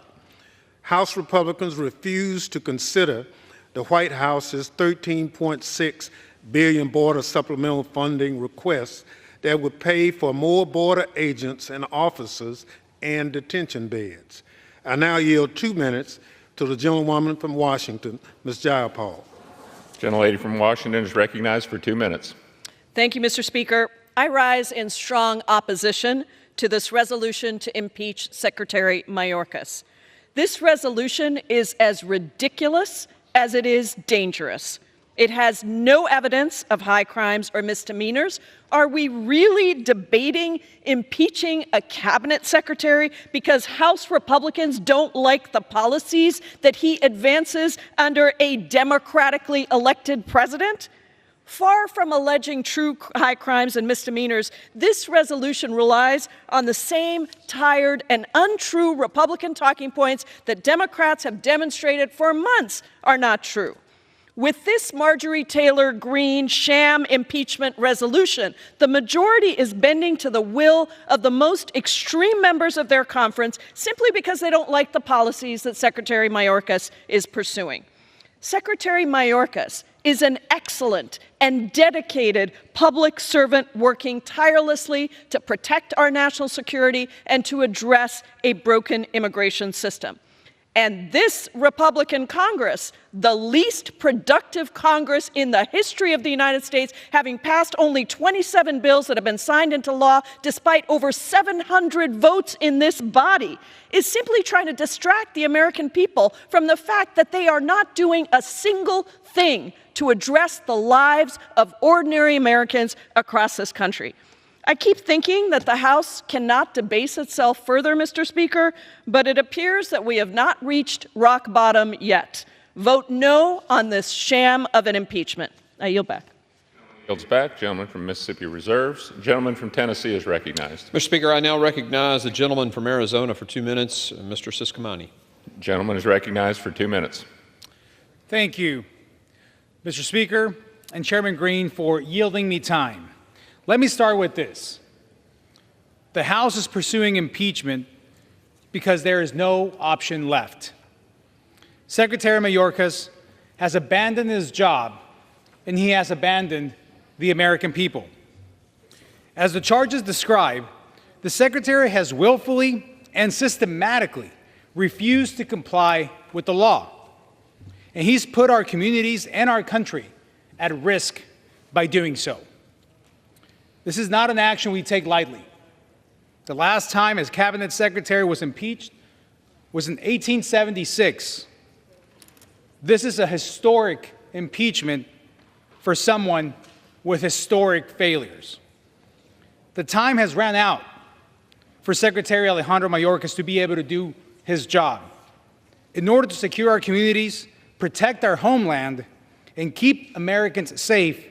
House Republicans refuse to consider the White House's $13.6 billion border supplemental funding request that would pay for more border agents and officers and detention beds. I now yield 2 minutes to the gentlewoman from Washington, Ms. Jayapal. Gentlelady from Washington is recognized for 2 minutes. Thank you, Mr. Speaker. I rise in strong opposition to this resolution to impeach Secretary Mayorkas. This resolution is as ridiculous as it is dangerous. It has no evidence of high crimes or misdemeanors. Are we really debating impeaching a cabinet secretary because House Republicans don't like the policies that he advances under a democratically elected president? Far from alleging true high crimes and misdemeanors, this resolution relies on the same tired and untrue Republican talking points that Democrats have demonstrated for months are not true. With this Marjorie Taylor Greene sham impeachment resolution, the majority is bending to the will of the most extreme members of their conference simply because they don't like the policies that Secretary Mayorkas is pursuing. Secretary Mayorkas is an excellent and dedicated public servant working tirelessly to protect our national security and to address a broken immigration system. And this Republican Congress, the least productive Congress in the history of the United States, having passed only 27 bills that have been signed into law despite over 700 votes in this body, is simply trying to distract the American people from the fact that they are not doing a single thing to address the lives of ordinary Americans across this country. I keep thinking that the House cannot debase itself further, Mr. Speaker, but it appears that we have not reached rock bottom yet. Vote no on this sham of an impeachment. I yield back. Yields back. Gentleman from Mississippi reserves. Gentleman from Tennessee is recognized. Mr. Speaker, I now recognize the gentleman from Arizona for 2 minutes, Mr. Siscomani. Gentleman is recognized for 2 minutes. Thank you, Mr. Speaker, and Chairman Green for yielding me time. Let me start with this. The House is pursuing impeachment because there is no option left. Secretary Mayorkas has abandoned his job, and he has abandoned the American people. As the charges describe, the Secretary has willfully and systematically refused to comply with the law, and he's put our communities and our country at risk by doing so. This is not an action we take lightly. The last time his cabinet secretary was impeached was in 1876. This is a historic impeachment for someone with historic failures. The time has run out for Secretary Alejandro Mayorkas to be able to do his job. In order to secure our communities, protect our homeland, and keep Americans safe,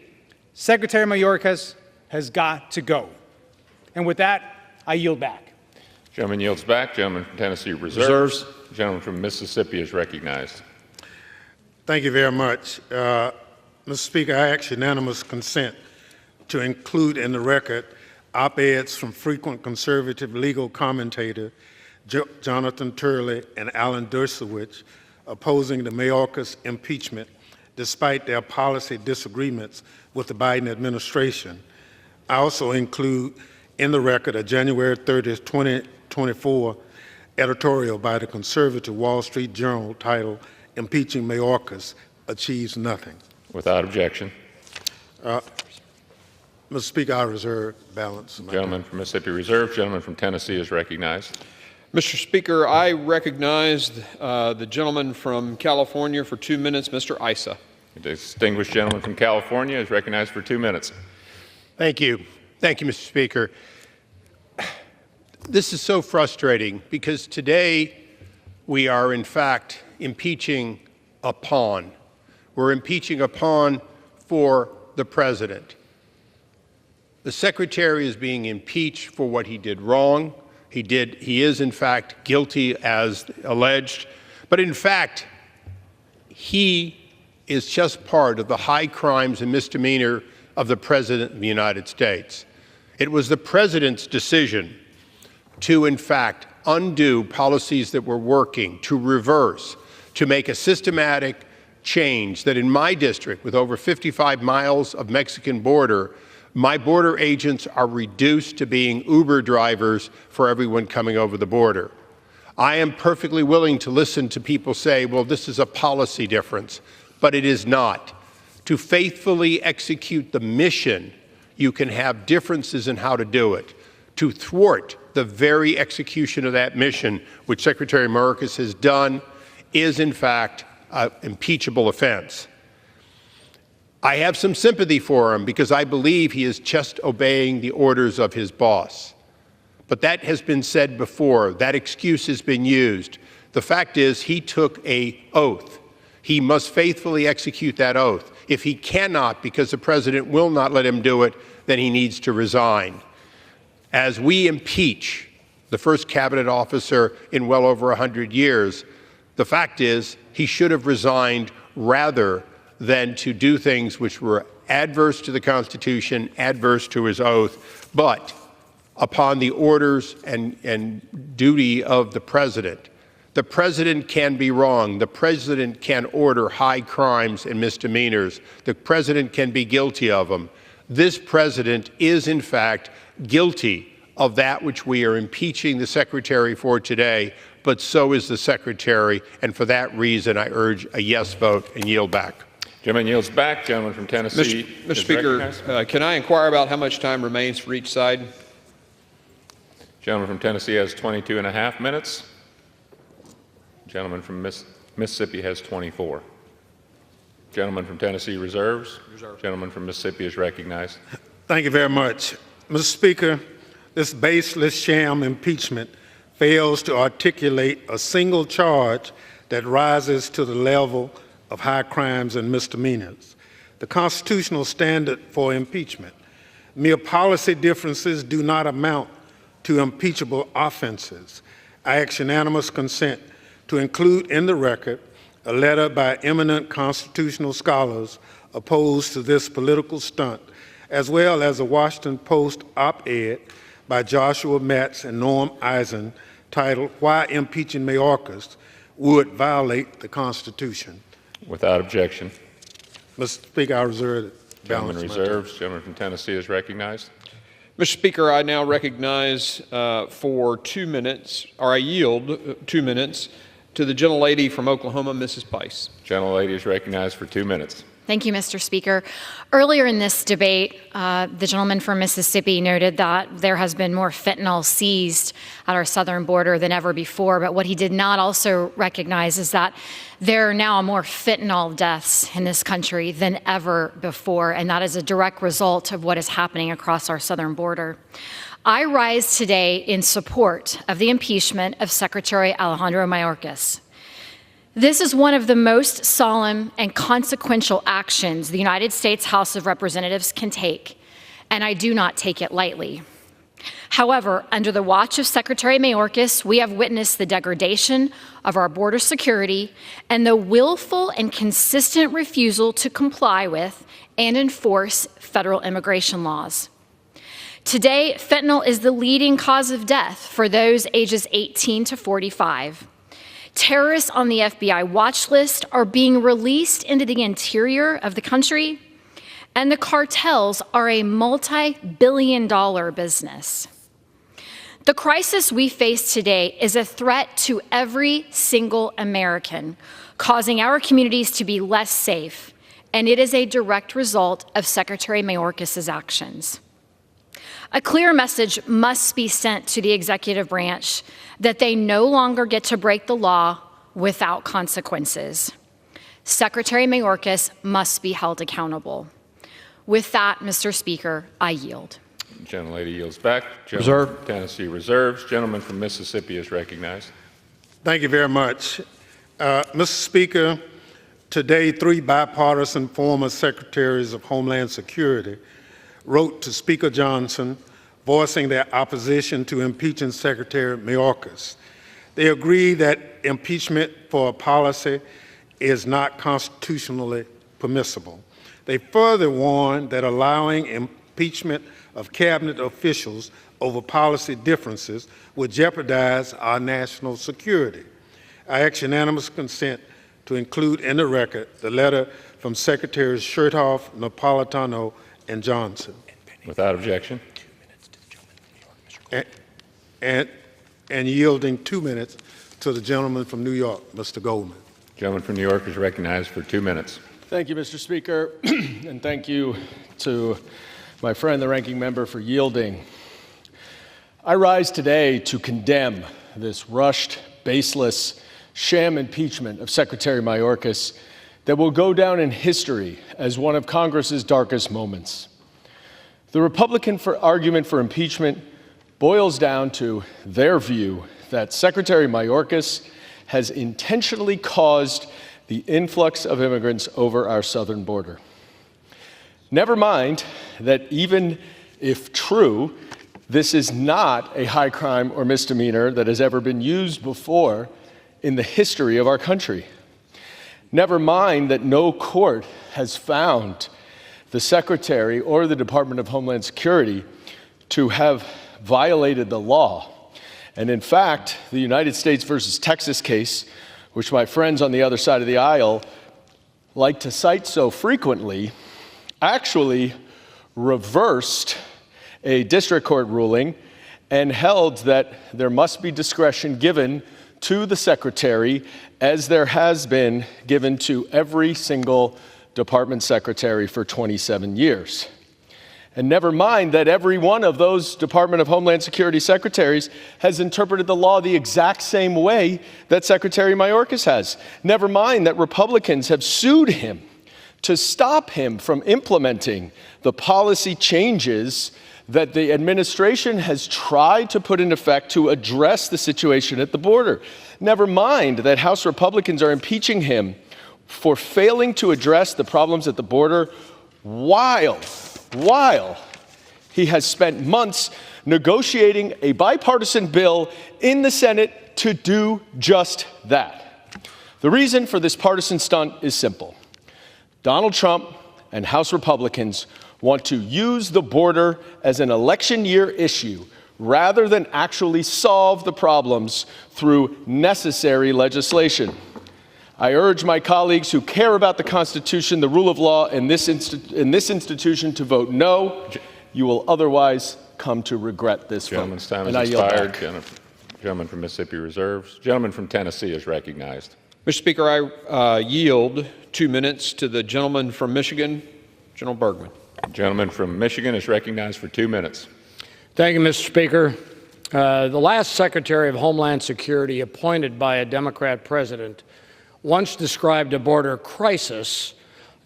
Secretary Mayorkas has got to go. And with that, I yield back. Gentleman yields back. Gentleman from Tennessee reserves. Gentleman from Mississippi is recognized. Thank you very much. Mr. Speaker, I ask unanimous consent to include in the record op-eds from frequent conservative legal commentator Jonathan Turley and Alan Dershowitz opposing the Mayorkas impeachment despite their policy disagreements with the Biden administration. I also include in the record a January 30th, 2024 editorial by the conservative Wall Street Journal titled, "Impeaching Mayorkas Achieves Nothing." Without objection. Mr. Speaker, I reserve balance. Gentleman from Mississippi reserves. Gentleman from Tennessee is recognized. Mr. Speaker, I recognize the gentleman from California for 2 minutes, Mr. Issa. The distinguished gentleman from California is recognized for 2 minutes. Thank you. Thank you, Mr. Speaker. This is so frustrating because today we are, in fact, impeaching a pawn. We're impeaching a pawn for the president. The secretary is being impeached for what he did wrong. He is, in fact, guilty as alleged. But in fact, he is just part of the high crimes and misdemeanor of the President of the United States. It was the President's decision to, in fact, undo policies that were working, to reverse, to make a systematic change that in my district, with over 55 miles of Mexican border, my border agents are reduced to being Uber drivers for everyone coming over the border. I am perfectly willing to listen to people say, well, this is a policy difference, but it is not. To faithfully execute the mission, you can have differences in how to do it. to thwart the very execution of that mission, which Secretary Mayorkas has done, is in fact an impeachable offense. I have some sympathy for him because I believe he is just obeying the orders of his boss. But that has been said before. That excuse has been used. The fact is he took an oath. He must faithfully execute that oath. If he cannot, because the president will not let him do it, then he needs to resign. As we impeach the first cabinet officer in well over 100 years, the fact is he should have resigned rather than to do things which were adverse to the Constitution, adverse to his oath, but upon the orders and duty of the president. The president can be wrong. The president can order high crimes and misdemeanors. The president can be guilty of them. This president is, in fact, guilty of that which we are impeaching the secretary for today, but so is the secretary, and for that reason I urge a yes vote and yield back. Gentleman yields back. Gentleman from Tennessee. Mr. Speaker, can I inquire about how much time remains for each side? Gentleman from Tennessee has 22 and a half minutes. Gentleman from Mississippi has 24. Gentleman from Tennessee reserves. Gentleman from Mississippi is recognized. Thank you very much. Mr. Speaker, this baseless sham impeachment fails to articulate a single charge that rises to the level of high crimes and misdemeanors. The constitutional standard for impeachment. Mere policy differences do not amount to impeachable offenses. I ask unanimous consent to include in the record a letter by eminent constitutional scholars opposed to this political stunt, as well as a Washington Post op-ed by Joshua Metz and Norm Eisen titled, "Why Impeaching Mayorkas Would Violate the Constitution." Without objection. Mr. Speaker, I reserve the balance. Gentleman reserves. Gentleman from Tennessee is recognized. Mr. Speaker, I now recognize for 2 minutes, or I yield 2 minutes, to the gentlelady from Oklahoma, Mrs. Pice. Gentlelady is recognized for 2 minutes. Thank you, Mr. Speaker. Earlier in this debate, the gentleman from Mississippi noted that there has been more fentanyl seized at our southern border than ever before, but what he did not also recognize is that there are now more fentanyl deaths in this country than ever before, and that is a direct result of what is happening across our southern border. I rise today in support of the impeachment of Secretary Alejandro Mayorkas. This is one of the most solemn and consequential actions the United States House of Representatives can take, and I do not take it lightly. However, under the watch of Secretary Mayorkas, we have witnessed the degradation of our border security and the willful and consistent refusal to comply with and enforce federal immigration laws. Today, fentanyl is the leading cause of death for those ages 18 to 45. Terrorists on the FBI watch list are being released into the interior of the country, and the cartels are a multi-billion-dollar business. The crisis we face today is a threat to every single American, causing our communities to be less safe, and it is a direct result of Secretary Mayorkas' actions. A clear message must be sent to the executive branch that they no longer get to break the law without consequences. Secretary Mayorkas must be held accountable. With that, Mr. Speaker, I yield. Gentlelady yields back. Gentleman from Tennessee reserves. Gentleman from Mississippi is recognized. Thank you very much. Mr. Speaker, today 3 bipartisan former secretaries of Homeland Security wrote to Speaker Johnson voicing their opposition to impeaching Secretary Mayorkas. They agree that impeachment for a policy is not constitutionally permissible. They further warned that allowing impeachment of cabinet officials over policy differences would jeopardize our national security. I ask unanimous consent to include in the record the letter from Secretaries Chertoff, Napolitano, and Johnson. Without objection. And yielding 2 minutes to the gentleman from New York, Mr. Goldman. Gentleman from New York is recognized for 2 minutes. Thank you, Mr. Speaker, and thank you to my friend, the ranking member, for yielding. I rise today to condemn this rushed, baseless, sham impeachment of Secretary Mayorkas that will go down in history as one of Congress's darkest moments. The Republican argument for impeachment boils down to their view that Secretary Mayorkas has intentionally caused the influx of immigrants over our southern border. Never mind that even if true, this is not a high crime or misdemeanor that has ever been used before in the history of our country. Never mind that no court has found the Secretary or the Department of Homeland Security to have violated the law. And in fact, the United States versus Texas case, which my friends on the other side of the aisle like to cite so frequently, actually reversed a district court ruling and held that there must be discretion given to the Secretary, as there has been given to every single department secretary for 27 years. And never mind that every one of those Department of Homeland Security secretaries has interpreted the law the exact same way that Secretary Mayorkas has. Never mind that Republicans have sued him to stop him from implementing the policy changes that the administration has tried to put in effect to address the situation at the border. Never mind that House Republicans are impeaching him for failing to address the problems at the border while he has spent months negotiating a bipartisan bill in the Senate to do just that. The reason for this partisan stunt is simple. Donald Trump and House Republicans want to use the border as an election year issue rather than actually solve the problems through necessary legislation. I urge my colleagues who care about the Constitution, the rule of law, in this institution to vote no. You will otherwise come to regret this vote. Gentleman's time has expired. Gentleman from Mississippi reserves. Gentleman from Tennessee is recognized. Mr. Speaker, I yield 2 minutes to the gentleman from Michigan, General Bergman. Gentleman from Michigan is recognized for 2 minutes. Thank you, Mr. Speaker. The last Secretary of Homeland Security appointed by a Democrat president once described a border crisis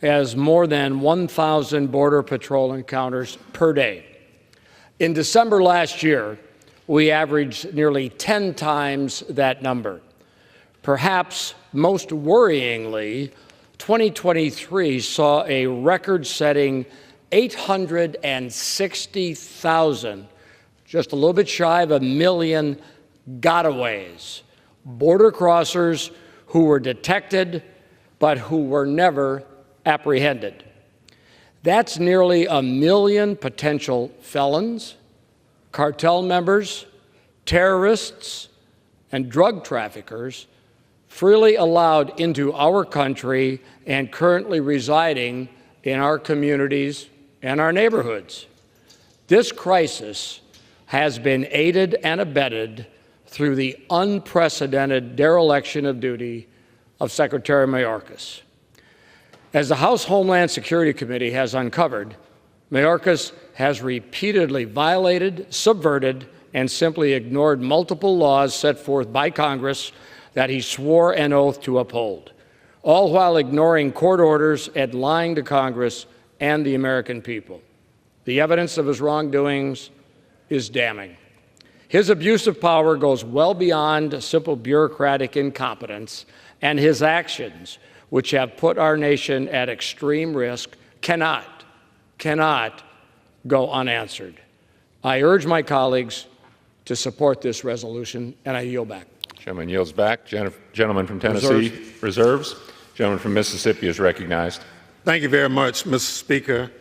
as more than 1,000 Border Patrol encounters per day. In December last year, we averaged nearly 10 times that number. Perhaps most worryingly, 2023 saw a record-setting 860,000, just a little bit shy of 1 million gotaways, border crossers who were detected but who were never apprehended. That's nearly 1 million potential felons, cartel members, terrorists, and drug traffickers freely allowed into our country and currently residing in our communities and our neighborhoods. This crisis has been aided and abetted through the unprecedented dereliction of duty of Secretary Mayorkas. As the House Homeland Security Committee has uncovered, Mayorkas has repeatedly violated, subverted, and simply ignored multiple laws set forth by Congress that he swore an oath to uphold, all while ignoring court orders and lying to Congress and the American people. The evidence of his wrongdoings is damning. His abuse of power goes well beyond simple bureaucratic incompetence, and his actions, which have put our nation at extreme risk, cannot go unanswered. I urge my colleagues to support this resolution, and I yield back. Gentleman yields back. Gentleman from Tennessee reserves. Gentleman from Mississippi is recognized. Thank you very much, Mr. Speaker.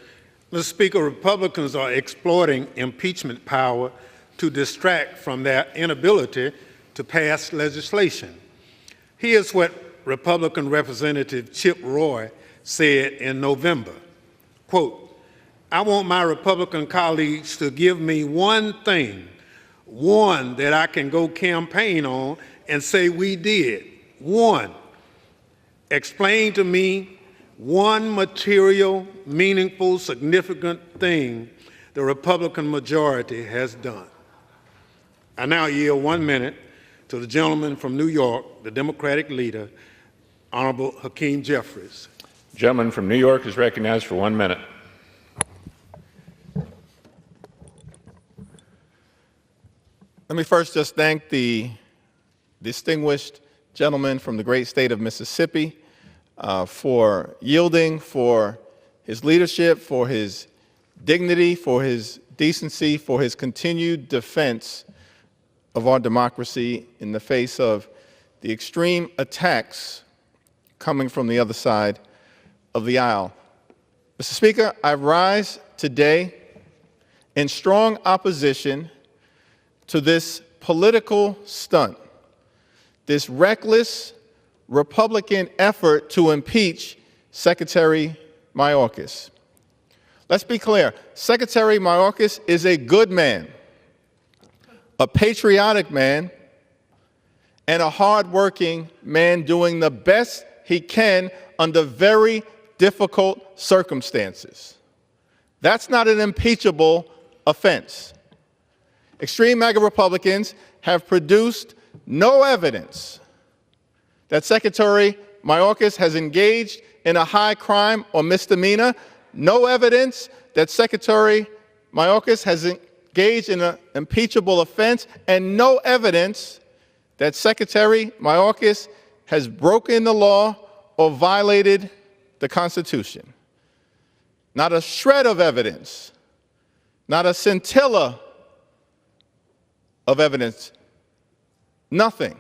Mr. Speaker, Republicans are exploiting impeachment power to distract from their inability to pass legislation. Here's what Republican Representative Chip Roy said in November, quote, "I want my Republican colleagues to give me one thing, one that I can go campaign on and say we did. One. Explain to me one material, meaningful, significant thing the Republican majority has done." I now yield 1 minute to the gentleman from New York, the Democratic leader, Honorable Hakeem Jeffries. Gentleman from New York is recognized for 1 minute. Let me first just thank the distinguished gentleman from the great state of Mississippi for yielding, for his leadership, for his dignity, for his decency, for his continued defense of our democracy in the face of the extreme attacks coming from the other side of the aisle. Mr. Speaker, I rise today in strong opposition to this political stunt, this reckless Republican effort to impeach Secretary Mayorkas. Let's be clear, Secretary Mayorkas is a good man, a patriotic man, and a hardworking man doing the best he can under very difficult circumstances. That's not an impeachable offense. Extreme MAGA Republicans have produced no evidence that Secretary Mayorkas has engaged in a high crime or misdemeanor, no evidence that Secretary Mayorkas has engaged in an impeachable offense, and no evidence that Secretary Mayorkas has broken the law or violated the Constitution. Not a shred of evidence, not a scintilla of evidence, nothing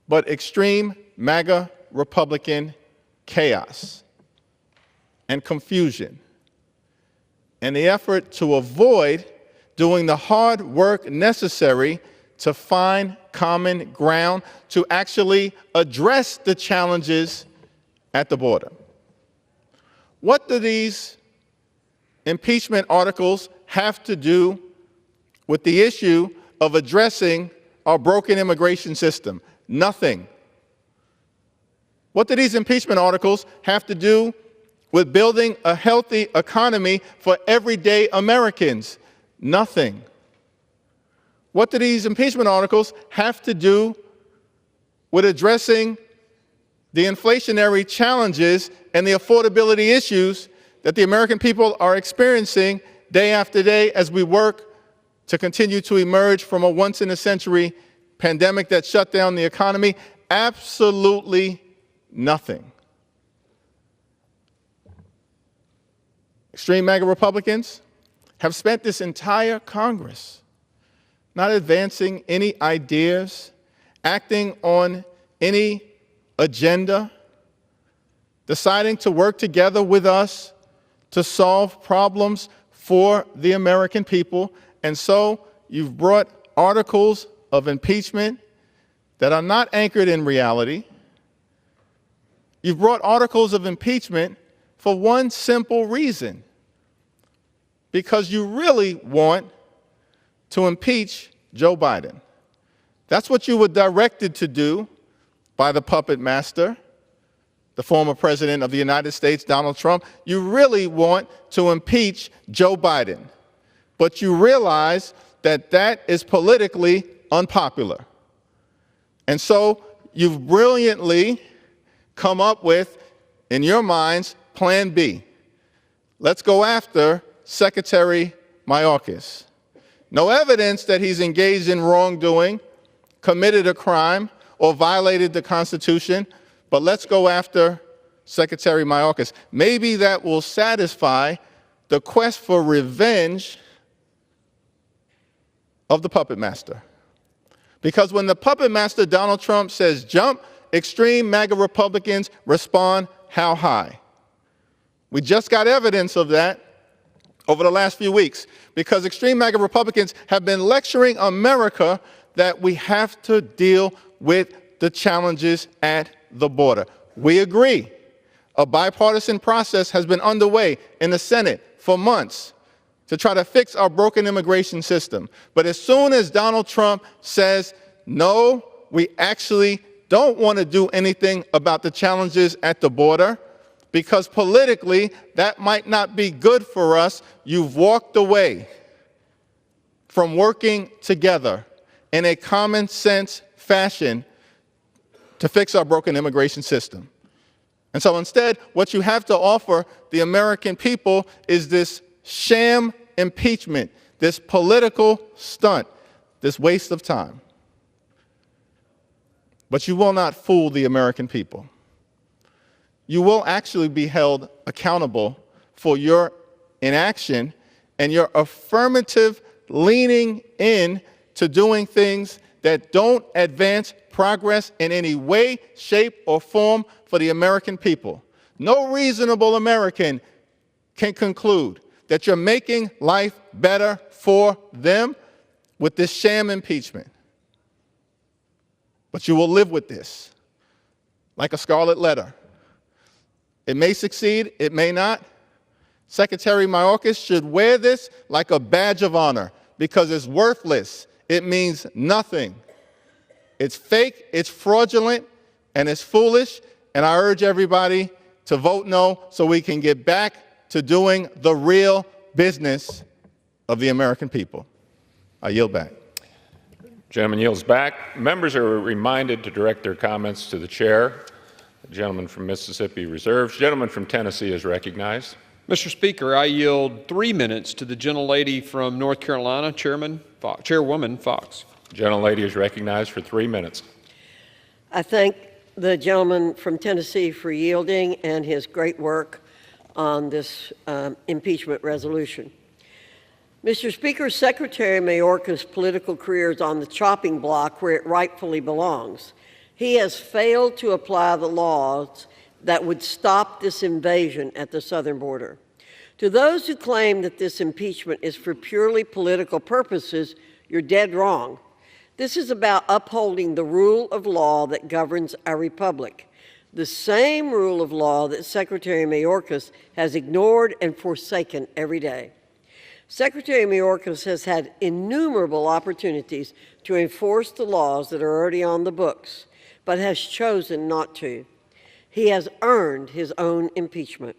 but extreme MAGA Republican chaos and confusion, and the effort to avoid doing the hard work necessary to find common ground to actually address the challenges at the border. What do these impeachment articles have to do with the issue of addressing our broken immigration system? Nothing. What do these impeachment articles have to do with building a healthy economy for everyday Americans? Nothing. What do these impeachment articles have to do with addressing the inflationary challenges and the affordability issues that the American people are experiencing day after day as we work to continue to emerge from a once-in-a-century pandemic that shut down the economy? Absolutely nothing. Extreme MAGA Republicans have spent this entire Congress not advancing any ideas, acting on any agenda, deciding to work together with us to solve problems for the American people. And so you've brought articles of impeachment that are not anchored in reality. You've brought articles of impeachment for one simple reason: because you really want to impeach Joe Biden. That's what you were directed to do by the puppet master, the former president of the United States, Donald Trump. You really want to impeach Joe Biden, but you realize that that is politically unpopular. And so you've brilliantly come up with, in your minds, Plan B. Let's go after Secretary Mayorkas. No evidence that he's engaged in wrongdoing, committed a crime, or violated the Constitution, but let's go after Secretary Mayorkas. Maybe that will satisfy the quest for revenge of the puppet master. Because when the puppet master, Donald Trump, says jump, extreme MAGA Republicans respond, how high? We just got evidence of that over the last few weeks, because extreme MAGA Republicans have been lecturing America that we have to deal with the challenges at the border. We agree. A bipartisan process has been underway in the Senate for months to try to fix our broken immigration system. But as soon as Donald Trump says, no, we actually don't want to do anything about the challenges at the border, because politically that might not be good for us, you've walked away from working together in a common sense fashion to fix our broken immigration system. And so instead, what you have to offer the American people is this sham impeachment, this political stunt, this waste of time. But you will not fool the American people. You will actually be held accountable for your inaction and your affirmative leaning in to doing things that don't advance progress in any way, shape, or form for the American people. No reasonable American can conclude that you're making life better for them with this sham impeachment. But you will live with this like a scarlet letter. It may succeed, it may not. Secretary Mayorkas should wear this like a badge of honor because it's worthless. It means nothing. It's fake, it's fraudulent, and it's foolish. And I urge everybody to vote no so we can get back to doing the real business of the American people. I yield back. Gentleman yields back. Members are reminded to direct their comments to the chair. The gentleman from Mississippi reserves. Gentleman from Tennessee is recognized. Mr. Speaker, I yield 3 minutes to the gentlelady from North Carolina, Chairwoman Fox. The gentlelady is recognized for 3 minutes. I thank the gentleman from Tennessee for yielding and his great work on this impeachment resolution. Mr. Speaker, Secretary Mayorkas' political career is on the chopping block where it rightfully belongs. He has failed to apply the laws that would stop this invasion at the southern border. To those who claim that this impeachment is for purely political purposes, you're dead wrong. This is about upholding the rule of law that governs our republic, the same rule of law that Secretary Mayorkas has ignored and forsaken every day. Secretary Mayorkas has had innumerable opportunities to enforce the laws that are already on the books, but has chosen not to. He has earned his own impeachment.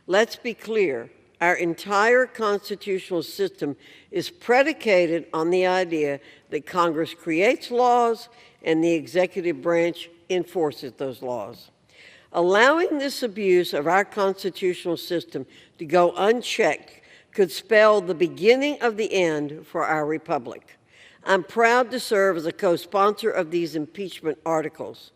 Let's be clear, our entire constitutional system is predicated on the idea that Congress creates laws and the executive branch enforces those laws. Allowing this abuse of our constitutional system to go unchecked could spell the beginning of the end for our republic. I'm proud to serve as a co-sponsor of these impeachment articles.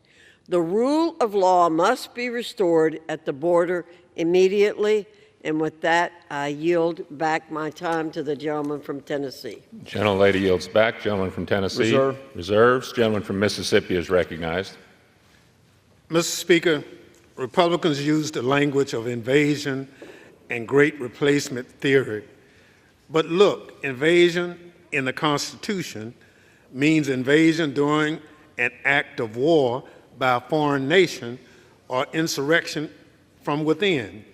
The rule of law must be restored at the border immediately, and with that, I yield back my time to the gentleman from Tennessee. Gentlelady yields back. Gentleman from Tennessee reserves. Gentleman from Mississippi is recognized. Mr. Speaker, Republicans use the language of invasion and great replacement theory. But look, invasion in the Constitution means invasion during an act of war by a foreign nation or insurrection from within.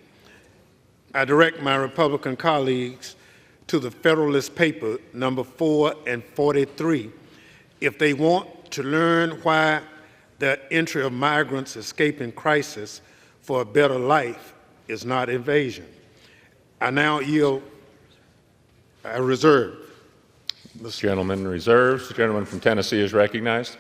I direct my Republican colleagues to the Federalist Paper number 4 and 43 if they want to learn why the entry of migrants escaping crisis for a better life is not invasion. I now yield. I reserve. This gentleman reserves. The gentleman from Tennessee is recognized.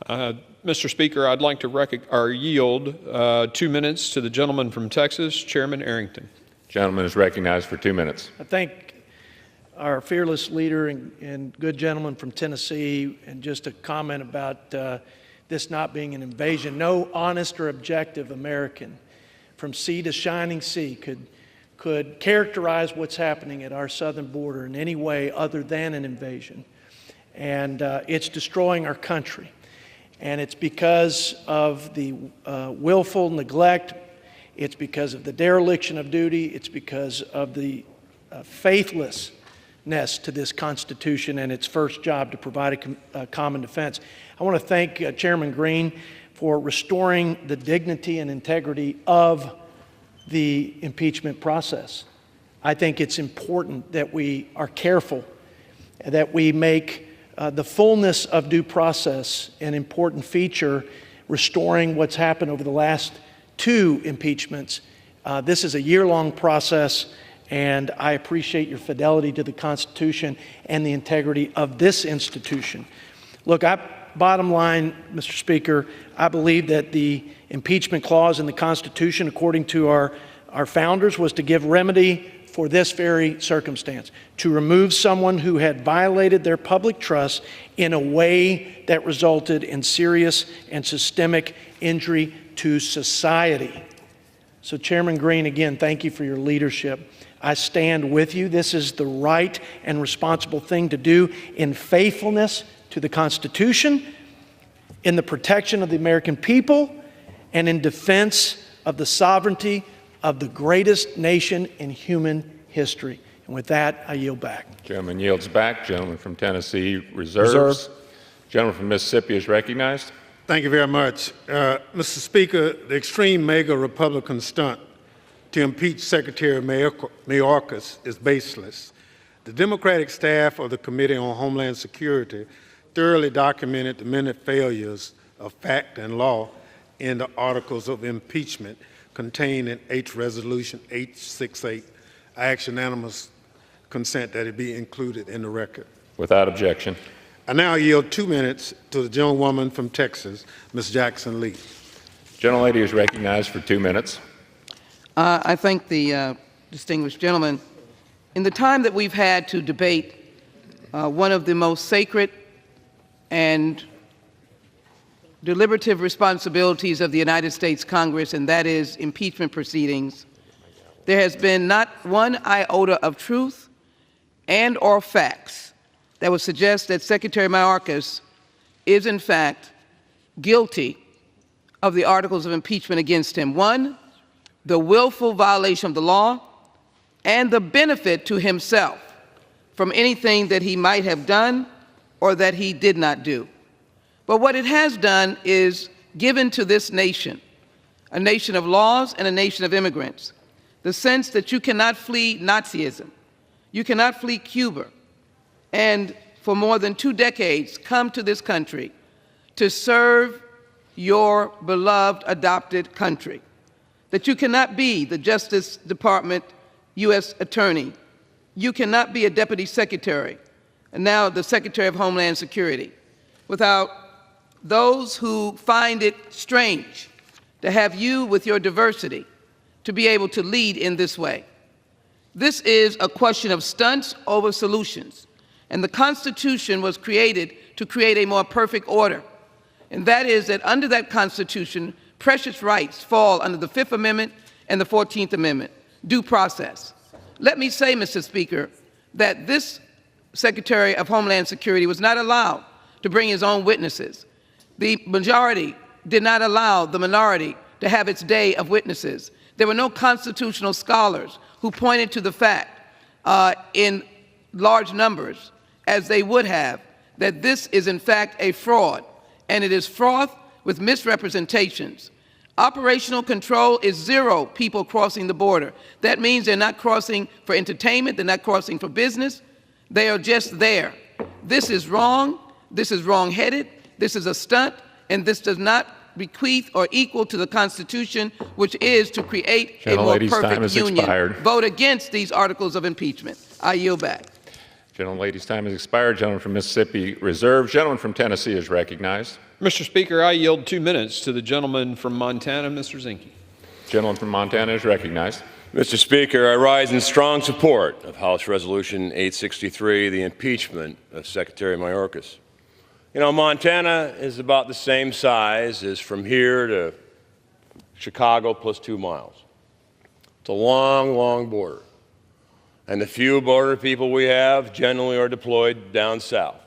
Mr. Speaker, I'd like to yield 2 minutes to the gentleman from Texas, Chairman Arrington. Gentleman is recognized for 2 minutes. I thank our fearless leader and good gentleman from Tennessee, and just a comment about this not being an invasion. No honest or objective American from sea to shining sea could characterize what's happening at our southern border in any way other than an invasion. And it's destroying our country. And it's because of the willful neglect. It's because of the dereliction of duty. It's because of the faithlessness to this Constitution and its first job to provide a common defense. I want to thank Chairman Green for restoring the dignity and integrity of the impeachment process. I think it's important that we are careful, that we make the fullness of due process an important feature, restoring what's happened over the last 2 impeachments. This is a year-long process, and I appreciate your fidelity to the Constitution and the integrity of this institution. Look, bottom line, Mr. Speaker, I believe that the impeachment clause in the Constitution, according to our founders, was to give remedy for this very circumstance, to remove someone who had violated their public trust in a way that resulted in serious and systemic injury to society. So, Chairman Green, again, thank you for your leadership. I stand with you. This is the right and responsible thing to do in faithfulness to the Constitution, in the protection of the American people, and in defense of the sovereignty of the greatest nation in human history. And with that, I yield back. Gentleman yields back. Gentleman from Tennessee reserves. Gentleman from Mississippi is recognized. Thank you very much. Mr. Speaker, the extreme MAGA Republican stunt to impeach Secretary Mayorkas is baseless. The Democratic staff of the Committee on Homeland Security thoroughly documented the many failures of fact and law in the articles of impeachment contained in Resolution 868. I ask unanimous consent that it be included in the record. Without objection. I now yield 2 minutes to the gentlewoman from Texas, Ms. Jackson Lee. Gentlelady is recognized for 2 minutes. I thank the distinguished gentleman. In the time that we've had to debate one of the most sacred and deliberative responsibilities of the United States Congress, and that is impeachment proceedings, there has been not one iota of truth and or facts that would suggest that Secretary Mayorkas is in fact guilty of the articles of impeachment against him. One, the willful violation of the law, and the benefit to himself from anything that he might have done or that he did not do. But what it has done is given to this nation, a nation of laws and a nation of immigrants, the sense that you cannot flee Nazism, you cannot flee Cuba, and for more than 2 decades come to this country to serve your beloved adopted country, that you cannot be the Justice Department U.S. Attorney, you cannot be a Deputy Secretary, and now the Secretary of Homeland Security, without those who find it strange to have you with your diversity to be able to lead in this way. This is a question of stunts over solutions, and the Constitution was created to create a more perfect order, and that is that under that Constitution, precious rights fall under the 5th Amendment and the 14th Amendment, due process. Let me say, Mr. Speaker, that this Secretary of Homeland Security was not allowed to bring his own witnesses. The majority did not allow the minority to have its day of witnesses. There were no constitutional scholars who pointed to the fact in large numbers, as they would have, that this is in fact a fraud, and it is fraught with misrepresentations. Operational control is 0 people crossing the border. That means they're not crossing for entertainment, they're not crossing for business, they are just there. This is wrong, this is wrong-headed, this is a stunt, and this does not bequeath or equal to the Constitution, which is to create a more perfect union. Vote against these articles of impeachment. I yield back. Gentlelady's time has expired. Gentleman from Mississippi reserved. Gentleman from Tennessee is recognized. Mr. Speaker, I yield 2 minutes to the gentleman from Montana, Mr. Zinke. Gentleman from Montana is recognized. Mr. Speaker, I rise in strong support of House Resolution 863, the impeachment of Secretary Mayorkas. You know, Montana is about the same size as from here to Chicago plus 2 miles. It's a long, long border. And the few border people we have generally are deployed down south.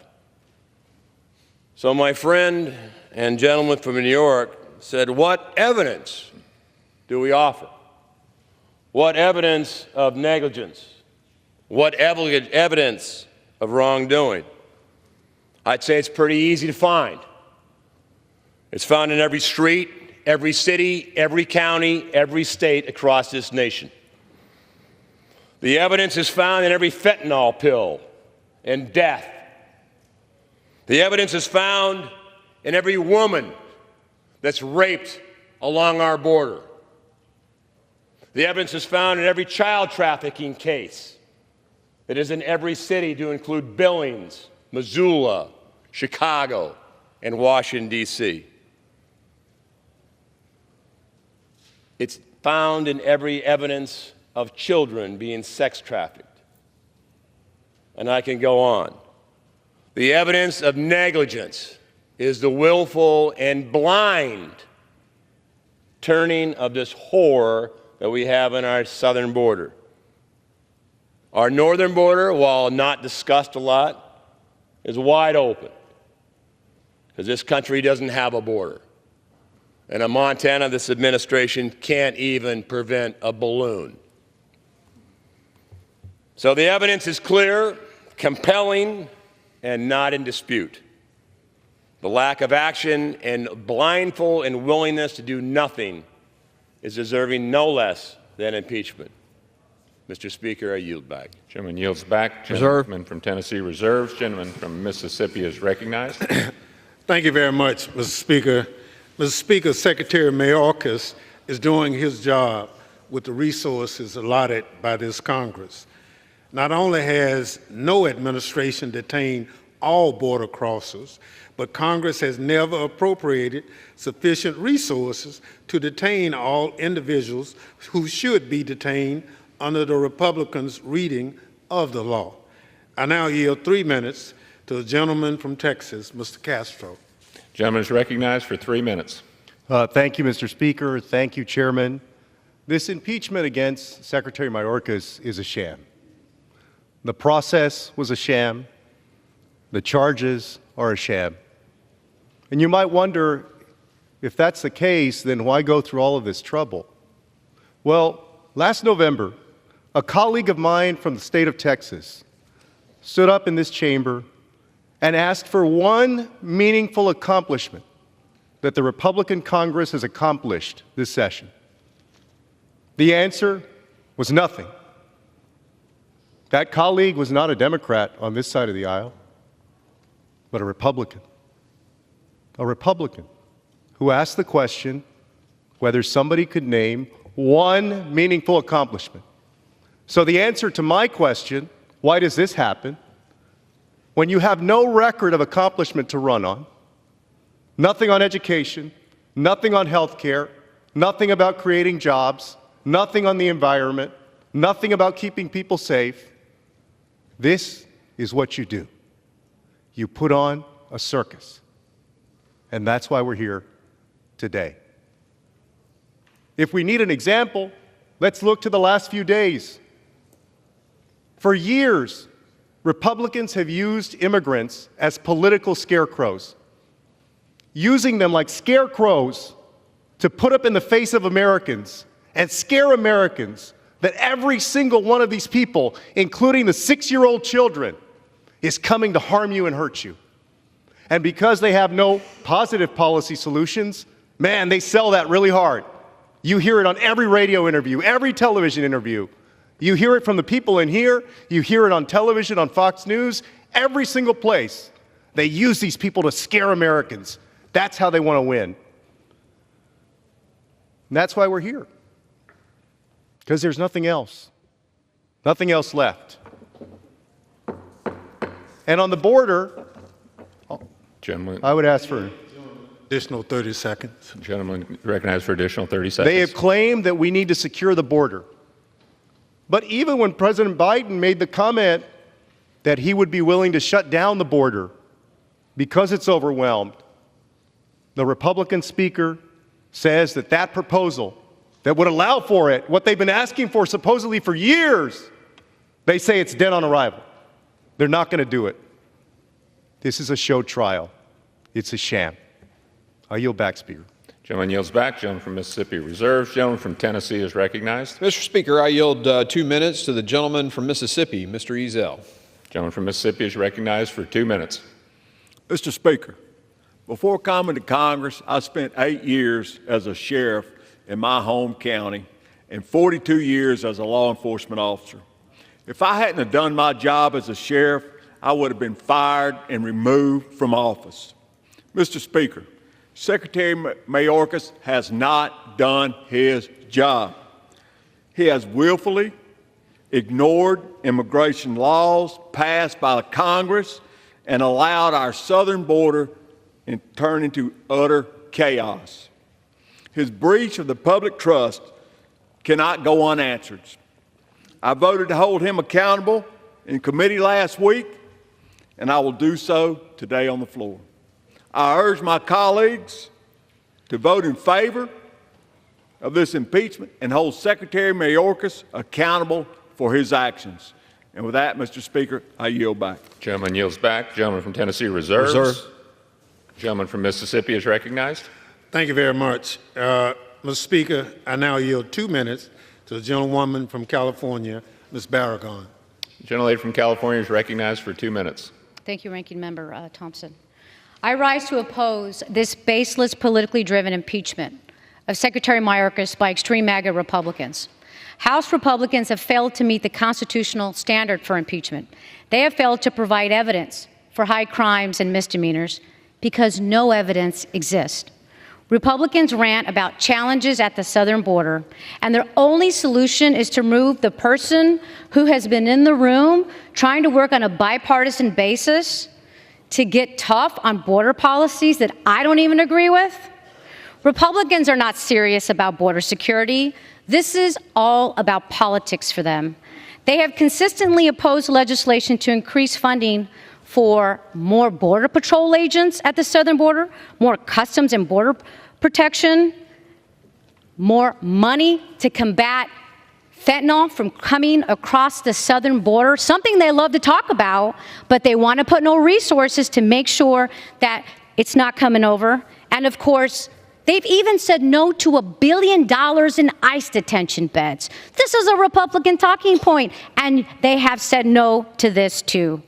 So my friend and gentleman from New York said, what evidence do we offer? What evidence of negligence? What evidence of wrongdoing? I'd say it's pretty easy to find. It's found in every street, every city, every county, every state across this nation. The evidence is found in every fentanyl pill and death. The evidence is found in every woman that's raped along our border. The evidence is found in every child trafficking case. It is in every city, to include Billings, Missoula, Chicago, and Washington, D.C. It's found in every evidence of children being sex trafficked. And I can go on. The evidence of negligence is the willful and blind turning of this horror that we have on our southern border. Our northern border, while not discussed a lot, is wide open, because this country doesn't have a border. And in Montana, this administration can't even prevent a balloon. So the evidence is clear, compelling, and not in dispute. The lack of action and blindfold and willingness to do nothing is deserving no less than impeachment. Mr. Speaker, I yield back. Gentleman yields back. Reserve. Gentleman from Tennessee reserves. Gentleman from Mississippi is recognized. Thank you very much, Mr. Speaker. Mr. Speaker, Secretary Mayorkas is doing his job with the resources allotted by this Congress. Not only has no administration detained all border crossers, but Congress has never appropriated sufficient resources to detain all individuals who should be detained under the Republicans' reading of the law. I now yield 3 minutes to the gentleman from Texas, Mr. Castro. Gentleman is recognized for 3 minutes. Thank you, Mr. Speaker. Thank you, Chairman. This impeachment against Secretary Mayorkas is a sham. The process was a sham. The charges are a sham. And you might wonder, if that's the case, then why go through all of this trouble? Well, last November, a colleague of mine from the state of Texas stood up in this chamber and asked for one meaningful accomplishment that the Republican Congress has accomplished this session. The answer was nothing. That colleague was not a Democrat on this side of the aisle, but a Republican. A Republican who asked the question whether somebody could name one meaningful accomplishment. So the answer to my question, why does this happen, when you have no record of accomplishment to run on, nothing on education, nothing on health care, nothing about creating jobs, nothing on the environment, nothing about keeping people safe, this is what you do. You put on a circus. And that's why we're here today. If we need an example, let's look to the last few days. For years, Republicans have used immigrants as political scarecrows, using them like scarecrows to put up in the face of Americans and scare Americans that every single one of these people, including the 6-year-old children, is coming to harm you and hurt you. And because they have no positive policy solutions, man, they sell that really hard. You hear it on every radio interview, every television interview. You hear it from the people in here. You hear it on television, on Fox News, every single place. They use these people to scare Americans. That's how they want to win. And that's why we're here. Because there's nothing else left. And on the border, Gentleman, I would ask for additional 30 seconds. Gentleman recognized for additional 30 seconds. They have claimed that we need to secure the border. But even when President Biden made the comment that he would be willing to shut down the border because it's overwhelmed, the Republican speaker says that that proposal that would allow for it, what they've been asking for supposedly for years, they say it's dead on arrival. They're not going to do it. This is a show trial. It's a sham. I yield back, Speaker. Gentleman yields back. Gentleman from Mississippi reserves. Gentleman from Tennessee is recognized. Mr. Speaker, I yield 2 minutes to the gentleman from Mississippi, Mr. Ezell. Gentleman from Mississippi is recognized for 2 minutes. Mr. Speaker, before coming to Congress, I spent 8 years as a sheriff in my home county and 42 years as a law enforcement officer. If I hadn't have done my job as a sheriff, I would have been fired and removed from office. Mr. Speaker, Secretary Mayorkas has not done his job. He has willfully ignored immigration laws passed by the Congress and allowed our southern border to turn into utter chaos. His breach of the public trust cannot go unanswered. I voted to hold him accountable in committee last week, and I will do so today on the floor. I urge my colleagues to vote in favor of this impeachment and hold Secretary Mayorkas accountable for his actions. And with that, Mr. Speaker, I yield back. Gentleman yields back. Gentleman from Tennessee reserves. Reserve. Gentleman from Mississippi is recognized. Thank you very much. Mr. Speaker, I now yield 2 minutes to the gentlewoman from California, Ms. Barragan. The gentlelady from California is recognized for 2 minutes. Thank you, Ranking Member Thompson. I rise to oppose this baseless, politically driven impeachment of Secretary Mayorkas by extreme MAGA Republicans. House Republicans have failed to meet the constitutional standard for impeachment. They have failed to provide evidence for high crimes and misdemeanors because no evidence exists. Republicans rant about challenges at the southern border, and their only solution is to remove the person who has been in the room trying to work on a bipartisan basis to get tough on border policies that I don't even agree with. Republicans are not serious about border security. This is all about politics for them. They have consistently opposed legislation to increase funding for more Border Patrol agents at the southern border, more Customs and Border Protection, more money to combat fentanyl from coming across the southern border, something they love to talk about, but they want to put no resources to make sure that it's not coming over. And of course, they've even said no to $1 billion in ICE detention beds. This is a Republican talking point, and they have said no to this too.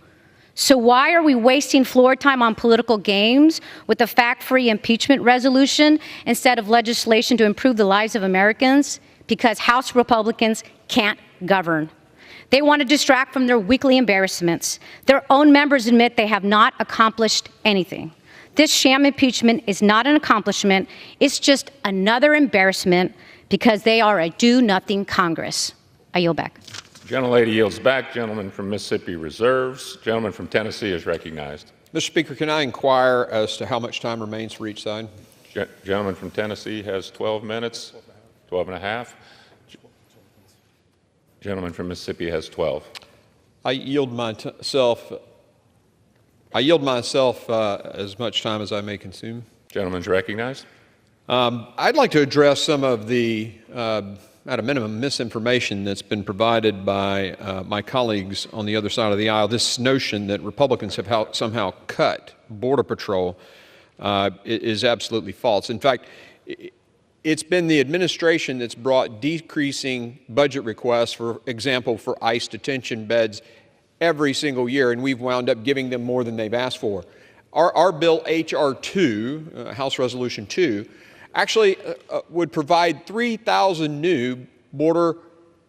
So why are we wasting floor time on political games with a fact-free impeachment resolution instead of legislation to improve the lives of Americans? Because House Republicans can't govern. They want to distract from their weekly embarrassments. Their own members admit they have not accomplished anything. This sham impeachment is not an accomplishment. It's just another embarrassment because they are a do-nothing Congress. I yield back. Gentlelady yields back. Gentleman from Mississippi reserves. Gentleman from Tennessee is recognized. Mr. Speaker, can I inquire as to how much time remains for each side? Gentleman from Tennessee has 12 minutes, 12 and a half. Gentleman from Mississippi has 12. I yield myself as much time as I may consume. Gentleman's recognized. I'd like to address some of the, at a minimum, misinformation that's been provided by my colleagues on the other side of the aisle. This notion that Republicans have somehow cut Border Patrol is absolutely false. In fact, it's been the administration that's brought decreasing budget requests, for example, for ICE detention beds every single year, and we've wound up giving them more than they've asked for. Our bill, H.R. 2, House Resolution 2, actually would provide 3,000 new Border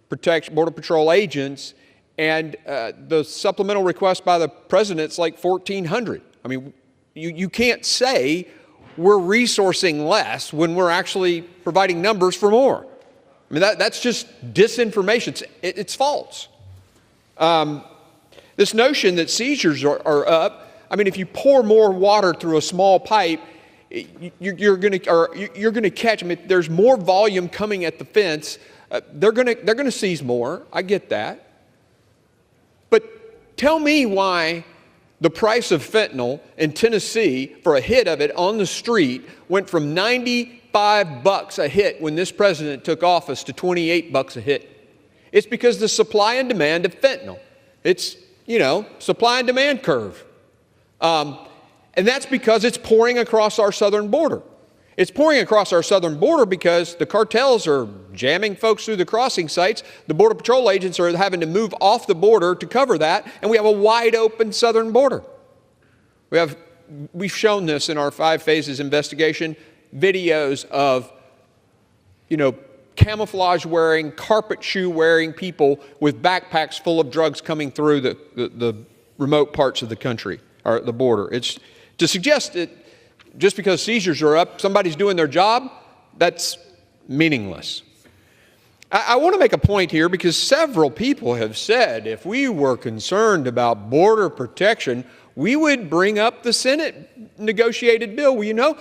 Patrol agents, and the supplemental request by the president's like 1,400. I mean, you can't say we're resourcing less when we're actually providing numbers for more. I mean, that's just disinformation. It's false. This notion that seizures are up, I mean, if you pour more water through a small pipe, you're going to catch them. If there's more volume coming at the fence, they're going to seize more. I get that. But tell me why the price of fentanyl in Tennessee for a hit of it on the street went from $95 a hit when this president took office to $28 a hit. It's because the supply and demand of fentanyl. It's, supply and demand curve. And that's because it's pouring across our southern border. It's pouring across our southern border because the cartels are jamming folks through the crossing sites. The Border Patrol agents are having to move off the border to cover that, and we have a wide open southern border. We've shown this in our 5 phases investigation, videos of, camouflage wearing, carpet shoe wearing people with backpacks full of drugs coming through the remote parts of the country, or the border. It's to suggest that just because seizures are up, somebody's doing their job, that's meaningless. I want to make a point here because several people have said if we were concerned about border protection, we would bring up the Senate negotiated bill. Well, you know,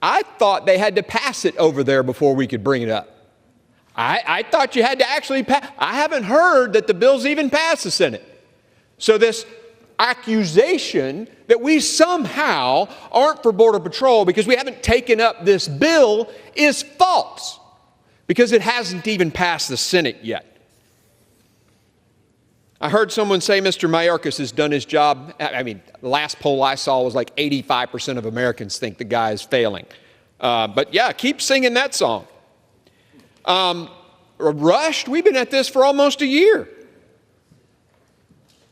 I thought they had to pass it over there before we could bring it up. I thought you had to actually pass. I haven't heard that the bill's even passed the Senate. So this accusation that we somehow aren't for Border Patrol because we haven't taken up this bill is false, because it hasn't even passed the Senate yet. I heard someone say Mr. Mayorkas has done his job. I mean, the last poll I saw was like 85% of Americans think the guy is failing. But yeah, keep singing that song. Rushed, we've been at this for almost a year.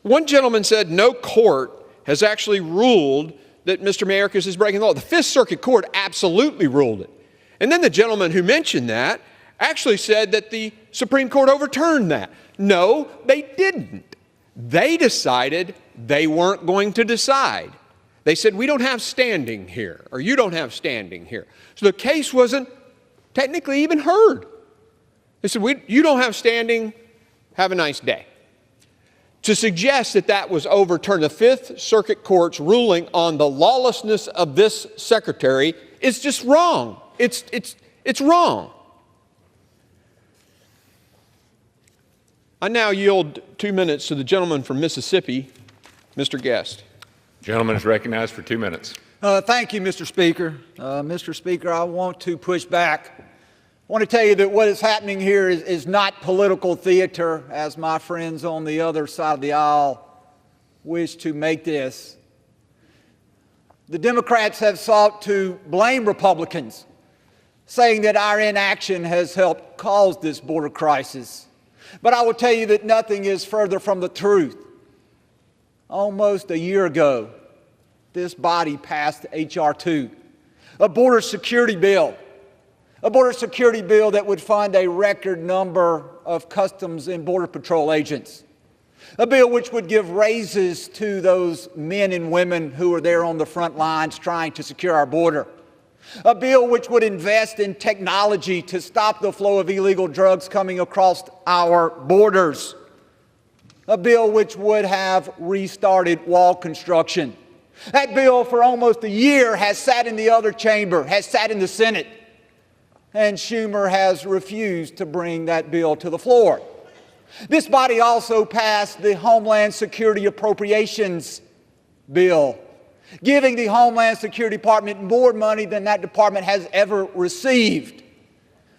One gentleman said no court has actually ruled that Mr. Mayorkas is breaking the law. The Fifth Circuit Court absolutely ruled it. And then the gentleman who mentioned that actually said that the Supreme Court overturned that. No, they didn't. They decided they weren't going to decide. They said, we don't have standing here, or you don't have standing here. So the case wasn't technically even heard. They said, you don't have standing, have a nice day. To suggest that that was overturned, the Fifth Circuit Court's ruling on the lawlessness of this secretary is just wrong. It's wrong. I now yield 2 minutes to the gentleman from Mississippi, Mr. Guest. Gentleman is recognized for 2 minutes. Thank you, Mr. Speaker. Mr. Speaker, I want to push back. I want to tell you that what is happening here is not political theater, as my friends on the other side of the aisle wish to make this. The Democrats have sought to blame Republicans, saying that our inaction has helped cause this border crisis. But I will tell you that nothing is further from the truth. Almost a year ago, this body passed H.R. 2, a border security bill. A border security bill that would fund a record number of Customs and Border Patrol agents. A bill which would give raises to those men and women who are there on the front lines trying to secure our border. A bill which would invest in technology to stop the flow of illegal drugs coming across our borders. A bill which would have restarted wall construction. That bill for almost a year has sat in the other chamber, has sat in the Senate. And Schumer has refused to bring that bill to the floor. This body also passed the Homeland Security Appropriations Bill, giving the Homeland Security Department more money than that department has ever received.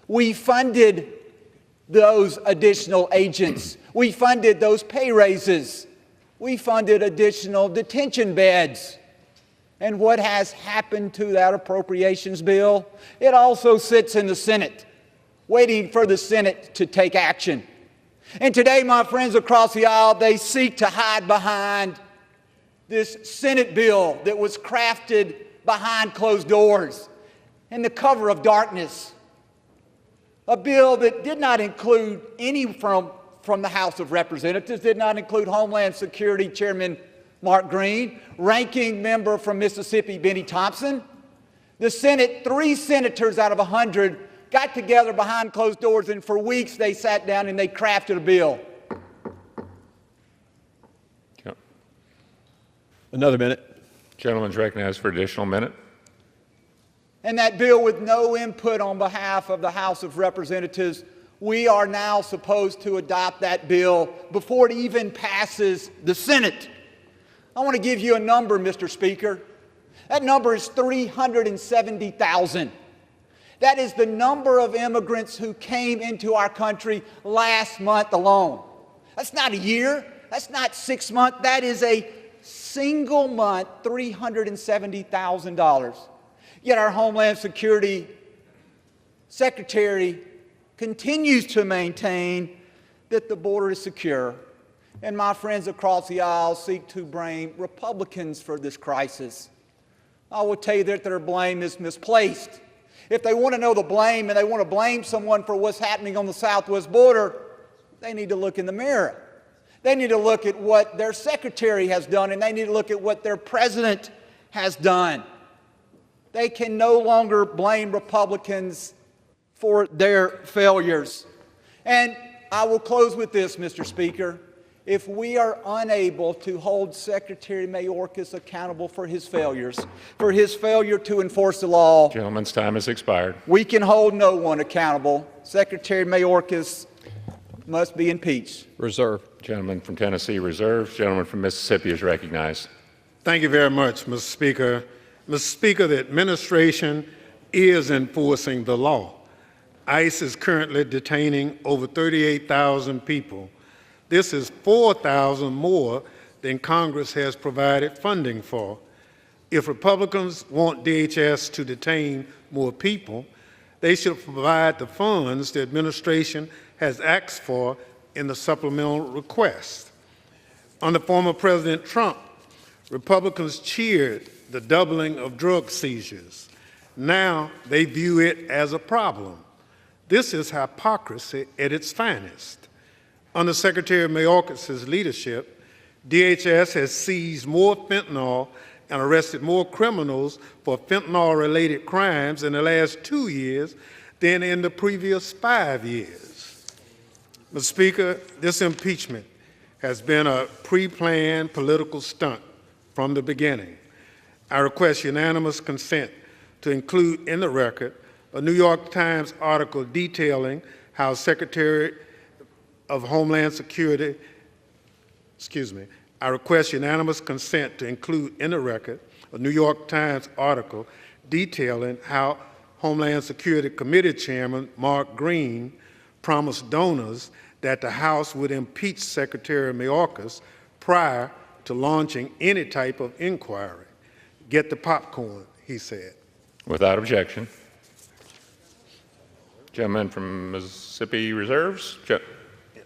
We funded those additional agents. We funded those pay raises. We funded additional detention beds. And what has happened to that appropriations bill? It also sits in the Senate, waiting for the Senate to take action. And today, my friends across the aisle, they seek to hide behind this Senate bill that was crafted behind closed doors in the cover of darkness. A bill that did not include any from the House of Representatives, did not include Homeland Security Chairman Mark Green, ranking member from Mississippi, Benny Thompson. The Senate, 3 senators out of 100 got together behind closed doors, and for weeks they sat down and they crafted a bill. Another minute. Gentleman's recognized for additional minute. And that bill, with no input on behalf of the House of Representatives, we are now supposed to adopt that bill before it even passes the Senate. I want to give you a number, Mr. Speaker. That number is 370,000. That is the number of immigrants who came into our country last month alone. That's not a year. That's not 6 months. That is a single month, $370,000. Yet our Homeland Security Secretary continues to maintain that the border is secure. And my friends across the aisle seek to blame Republicans for this crisis. I will tell you that their blame is misplaced. If they want to know the blame and they want to blame someone for what's happening on the southwest border, they need to look in the mirror. They need to look at what their secretary has done, and they need to look at what their president has done. They can no longer blame Republicans for their failures. And I will close with this, Mr. Speaker. If we are unable to hold Secretary Mayorkas accountable for his failures, for his failure to enforce the law, Gentleman's time has expired. we can hold no one accountable. Secretary Mayorkas must be impeached. Reserve. Gentleman from Tennessee reserves. Gentleman from Mississippi is recognized. Thank you very much, Mr. Speaker. Mr. Speaker, the administration is enforcing the law. ICE is currently detaining over 38,000 people. This is 4,000 more than Congress has provided funding for. If Republicans want DHS to detain more people, they should provide the funds the administration has asked for in the supplemental request. Under former President Trump, Republicans cheered the doubling of drug seizures. Now they view it as a problem. This is hypocrisy at its finest. Under Secretary Mayorkas' leadership, DHS has seized more fentanyl and arrested more criminals for fentanyl-related crimes in the last 2 years than in the previous 5 years. Mr. Speaker, this impeachment has been a pre-planned political stunt from the beginning. I request unanimous consent to include in the record a New York Times article detailing how Secretary of Homeland Security, I request unanimous consent to include in the record a New York Times article detailing how Homeland Security Committee Chairman Mark Green promised donors that the House would impeach Secretary Mayorkas prior to launching any type of inquiry. Get the popcorn, he said. Without objection. Gentleman from Mississippi reserves.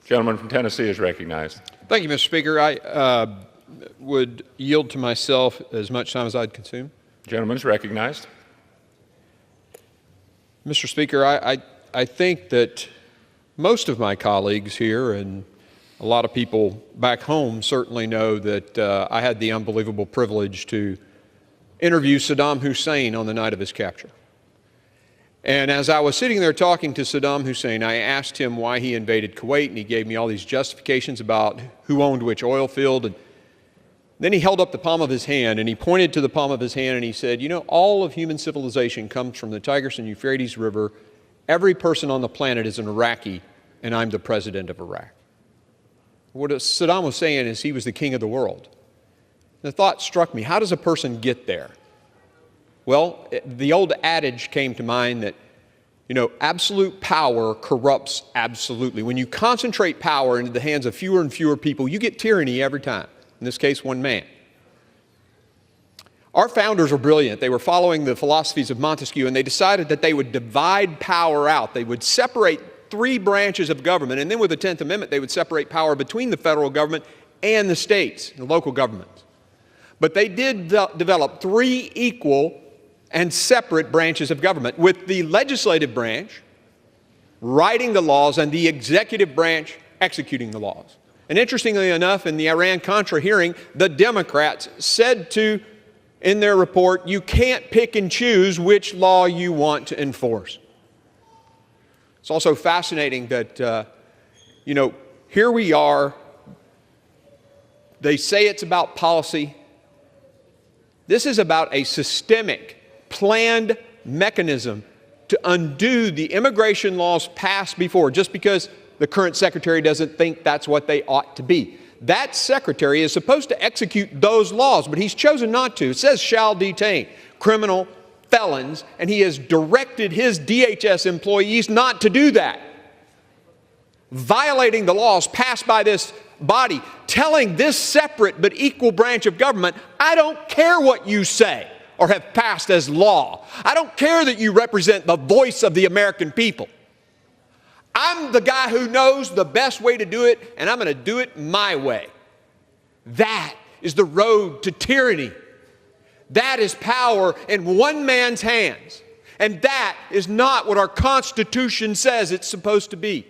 Gentleman from Tennessee is recognized. Thank you, Mr. Speaker. I would yield to myself as much time as I'd consume. Gentleman is recognized. Mr. Speaker, I think that most of my colleagues here and a lot of people back home certainly know that I had the unbelievable privilege to interview Saddam Hussein on the night of his capture. And as I was sitting there talking to Saddam Hussein, I asked him why he invaded Kuwait, and he gave me all these justifications about who owned which oil field. And then he held up the palm of his hand, and he pointed to the palm of his hand, and he said, you know, all of human civilization comes from the Tigris and Euphrates River. Every person on the planet is an Iraqi, and I'm the president of Iraq. What Saddam was saying is he was the king of the world. The thought struck me, how does a person get there? Well, the old adage came to mind that, you know, absolute power corrupts absolutely. When you concentrate power into the hands of fewer and fewer people, you get tyranny every time. In this case, one man. Our founders were brilliant. They were following the philosophies of Montesquieu, and they decided that they would divide power out. They would separate 3 branches of government, and then with the 10th Amendment, they would separate power between the federal government and the states, the local governments. But they did develop 3 equal and separate branches of government, with the legislative branch writing the laws and the executive branch executing the laws. And interestingly enough, in the Iran-Contra hearing, the Democrats said in their report, you can't pick and choose which law you want to enforce. It's also fascinating that, you know, here we are. They say it's about policy. This is about a systemic, planned mechanism to undo the immigration laws passed before, just because the current secretary doesn't think that's what they ought to be. That secretary is supposed to execute those laws, but he's chosen not to. It says shall detain criminal felons, and he has directed his DHS employees not to do that. Violating the laws passed by this body, telling this separate but equal branch of government, I don't care what you say or have passed as law. I don't care that you represent the voice of the American people. I'm the guy who knows the best way to do it, and I'm going to do it my way. That is the road to tyranny. That is power in one man's hands. And that is not what our Constitution says it's supposed to be.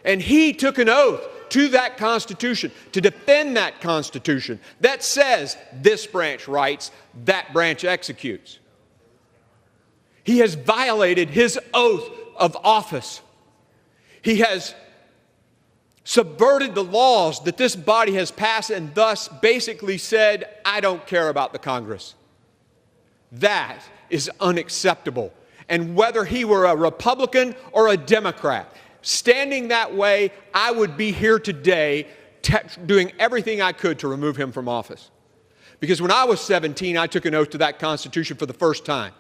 And he took an oath to that Constitution, to defend that Constitution that says this branch writes, that branch executes. He has violated his oath of office. He has subverted the laws that this body has passed and thus basically said, I don't care about the Congress. That is unacceptable. And whether he were a Republican or a Democrat, standing that way, I would be here today doing everything I could to remove him from office. Because when I was 17, I took an oath to that Constitution for the first time.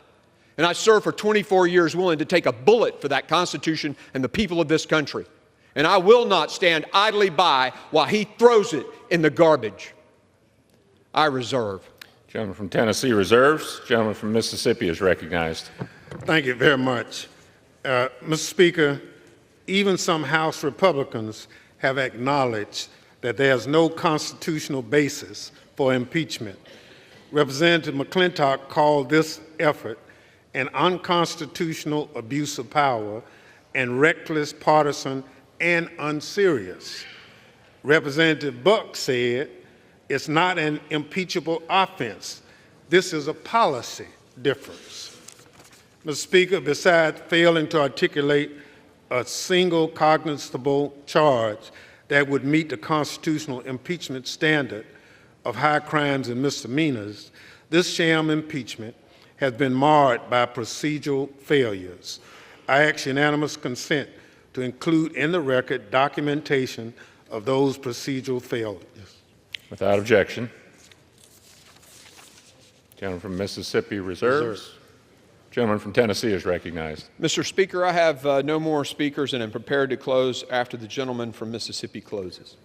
And I served for 24 years willing to take a bullet for that Constitution and the people of this country. And I will not stand idly by while he throws it in the garbage. I reserve. Gentleman from Tennessee reserves. Gentleman from Mississippi is recognized. Thank you very much. Mr. Speaker, even some House Republicans have acknowledged that there's no constitutional basis for impeachment. Representative McClintock called this effort an unconstitutional abuse of power and reckless, partisan, and unserious. Representative Buck said it's not an impeachable offense. This is a policy difference. Mr. Speaker, besides failing to articulate a single cognizable charge that would meet the constitutional impeachment standard of high crimes and misdemeanors, this sham impeachment has been marred by procedural failures. I ask unanimous consent to include in the record documentation of those procedural failures. Without objection. Gentleman from Mississippi reserves. Gentleman from Tennessee is recognized. Mr. Speaker, I have no more speakers and am prepared to close after the gentleman from Mississippi closes.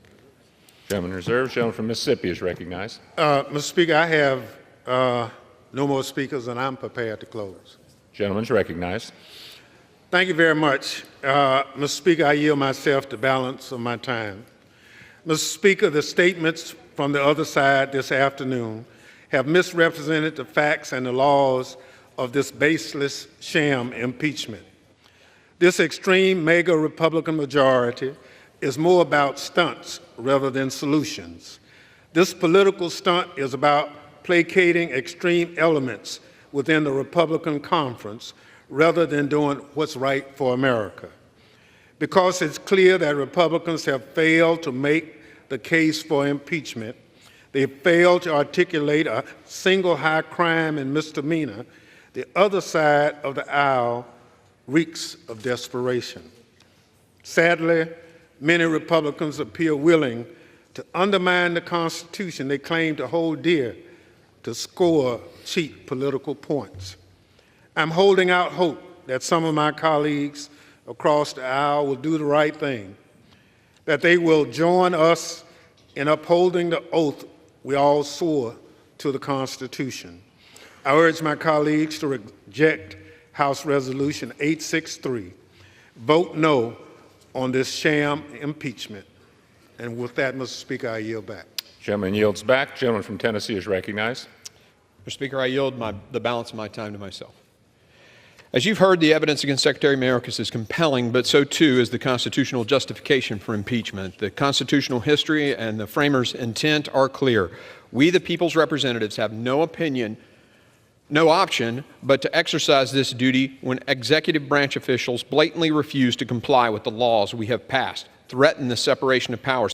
Gentleman reserves. Gentleman from Mississippi is recognized. Mr. Speaker, I have no more speakers and I'm prepared to close. Gentleman's recognized. Thank you very much. Mr. Speaker, I yield myself the balance of my time. Mr. Speaker, the statements from the other side this afternoon have misrepresented the facts and the laws of this baseless sham impeachment. This extreme mega Republican majority is more about stunts rather than solutions. This political stunt is about placating extreme elements within the Republican conference rather than doing what's right for America. Because it's clear that Republicans have failed to make the case for impeachment, they failed to articulate a single high crime and misdemeanor, the other side of the aisle reeks of desperation. Sadly, many Republicans appear willing to undermine the Constitution they claim to hold dear to score cheap political points. I'm holding out hope that some of my colleagues across the aisle will do the right thing, that they will join us in upholding the oath we all swore to the Constitution. I urge my colleagues to reject House Resolution 863. Vote no on this sham impeachment. And with that, Mr. Speaker, I yield back. Gentleman yields back. Gentleman from Tennessee is recognized. Mr. Speaker, I yield the balance of my time to myself. As you've heard, the evidence against Secretary Mayorkas is compelling, but so too is the constitutional justification for impeachment. The constitutional history and the framers' intent are clear. We, the people's representatives, have no opinion, no option but to exercise this duty when executive branch officials blatantly refuse to comply with the laws we have passed, threaten the separation of powers,